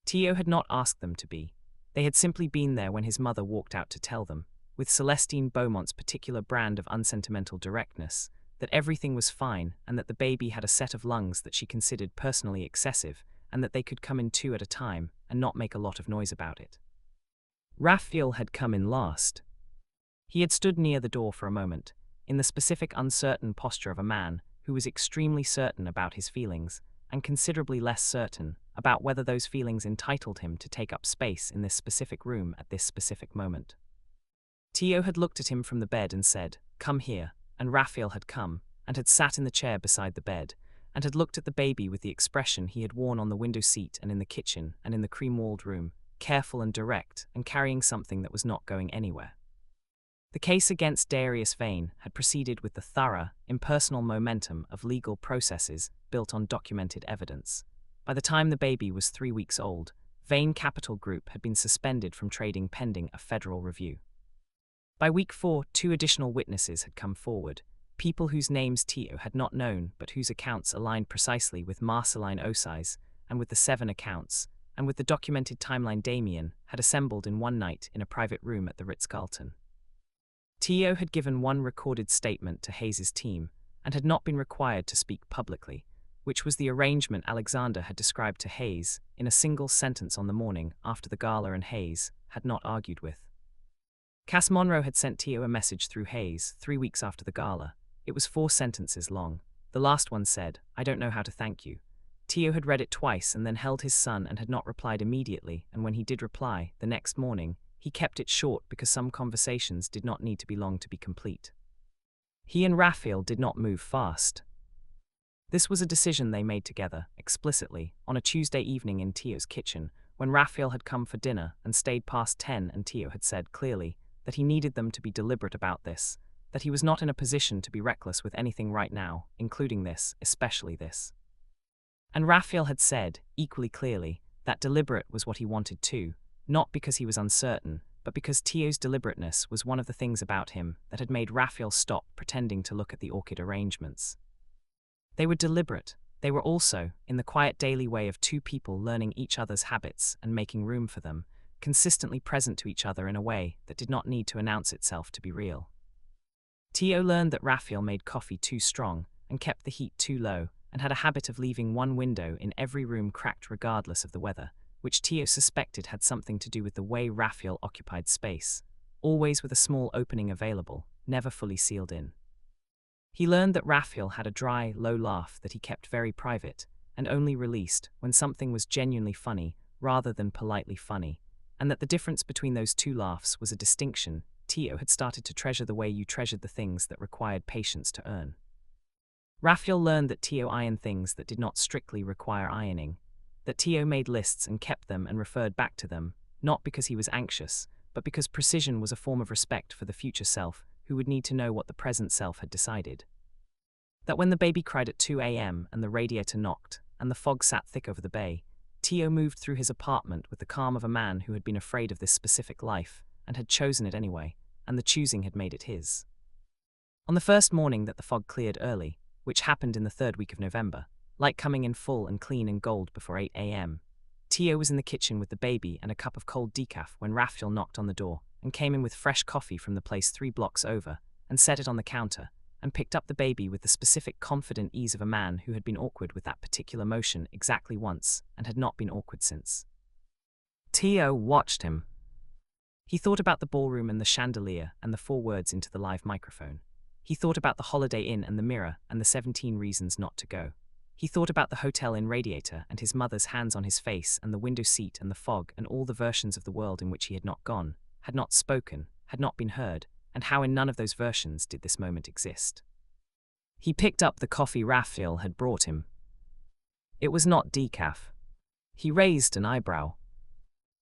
Teo had not asked them to be. They had simply been there when his mother walked out to tell them, with Celestine Beaumont's particular brand of unsentimental directness, that everything was fine and that the baby had a set of lungs that she considered personally excessive and that they could come in 2 at a time and not make a lot of noise about it. Raphael had come in last. He had stood near the door for a moment, in the specific uncertain posture of a man who was extremely certain about his feelings and considerably less certain about whether those feelings entitled him to take up space in this specific room at this specific moment. Teo had looked at him from the bed and said, "Come here," and Raphael had come, and had sat in the chair beside the bed, and had looked at the baby with the expression he had worn on the window seat and in the kitchen and in the cream-walled room, careful and direct, and carrying something that was not going anywhere. The case against Darius Vane had proceeded with the thorough, impersonal momentum of legal processes built on documented evidence. By the time the baby was 3 weeks old, Vane Capital Group had been suspended from trading pending a federal review. By week 4, 2 additional witnesses had come forward, people whose names Teo had not known but whose accounts aligned precisely with Marceline Osai's and with the 7 accounts, and with the documented timeline Damien had assembled in one night in a private room at the Ritz-Carlton. Teo had given one recorded statement to Hayes's team and had not been required to speak publicly, which was the arrangement Alexander had described to Hayes in a single sentence on the morning after the gala, and Hayes had not argued with. Cass Monroe had sent Teo a message through Hayes 3 weeks after the gala. It was 4 sentences long. The last one said, "I don't know how to thank you." Teo had read it twice and then held his son and had not replied immediately, and when he did reply, the next morning, he kept it short because some conversations did not need to be long to be complete. He and Raphael did not move fast. This was a decision they made together, explicitly, on a Tuesday evening in Teo's kitchen, when Raphael had come for dinner and stayed past 10, and Teo had said clearly that he needed them to be deliberate about this, that he was not in a position to be reckless with anything right now, including this, especially this. And Raphael had said, equally clearly, that deliberate was what he wanted too, not because he was uncertain, but because Teo's deliberateness was one of the things about him that had made Raphael stop pretending to look at the orchid arrangements. They were deliberate. They were also, in the quiet daily way of two people learning each other's habits and making room for them, consistently present to each other in a way that did not need to announce itself to be real. Teo learned that Raphael made coffee too strong and kept the heat too low, and had a habit of leaving one window in every room cracked regardless of the weather, which Teo suspected had something to do with the way Raphael occupied space, always with a small opening available, never fully sealed in. He learned that Raphael had a dry, low laugh that he kept very private, and only released when something was genuinely funny rather than politely funny, and that the difference between those two laughs was a distinction Teo had started to treasure the way you treasured the things that required patience to earn. Raphael learned that Teo ironed things that did not strictly require ironing, that Teo made lists and kept them and referred back to them, not because he was anxious, but because precision was a form of respect for the future self who would need to know what the present self had decided. That when the baby cried at 2 a.m. and the radiator knocked, and the fog sat thick over the bay, Teo moved through his apartment with the calm of a man who had been afraid of this specific life, and had chosen it anyway, and the choosing had made it his. On the first morning that the fog cleared early, which happened in the third week of November, light coming in full and clean and gold before 8 a.m., Teo was in the kitchen with the baby and a cup of cold decaf when Raphael knocked on the door and came in with fresh coffee from the place 3 blocks over, and set it on the counter, and picked up the baby with the specific confident ease of a man who had been awkward with that particular motion exactly once and had not been awkward since. Teo watched him. He thought about the ballroom and the chandelier and the 4 words into the live microphone. He thought about the Holiday Inn and the mirror and the 17 reasons not to go. He thought about the hotel in Radiator and his mother's hands on his face and the window seat and the fog and all the versions of the world in which he had not gone, had not spoken, had not been heard, and how in none of those versions did this moment exist. He picked up the coffee Raphael had brought him. It was not decaf. He raised an eyebrow.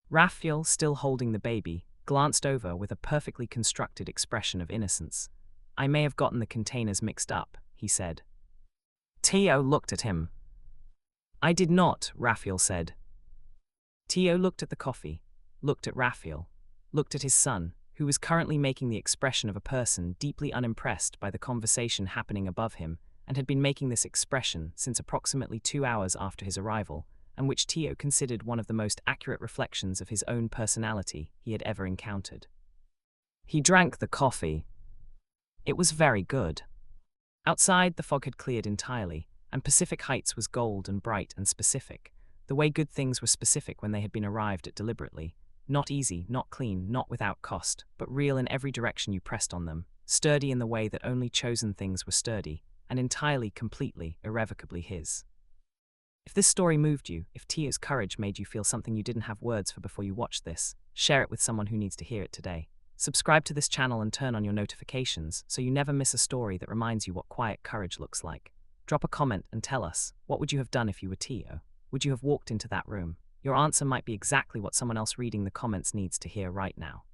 Raphael, still holding the baby, glanced over with a perfectly constructed expression of innocence. "I may have gotten the containers mixed up," he said. Teo looked at him. "I did not," Raphael said. Teo looked at the coffee, looked at Raphael, looked at his son, who was currently making the expression of a person deeply unimpressed by the conversation happening above him, and had been making this expression since approximately 2 hours after his arrival, and which Teo considered one of the most accurate reflections of his own personality he had ever encountered. He drank the coffee. It was very good. Outside, the fog had cleared entirely, and Pacific Heights was gold and bright and specific, the way good things were specific when they had been arrived at deliberately, not easy, not clean, not without cost, but real in every direction you pressed on them, sturdy in the way that only chosen things were sturdy, and entirely, completely, irrevocably his. If this story moved you, if Teo's courage made you feel something you didn't have words for before you watched this, share it with someone who needs to hear it today. Subscribe to this channel and turn on your notifications so you never miss a story that reminds you what quiet courage looks like. Drop a comment and tell us, what would you have done if you were Teo? Would you have walked into that room? Your answer might be exactly what someone else reading the comments needs to hear right now.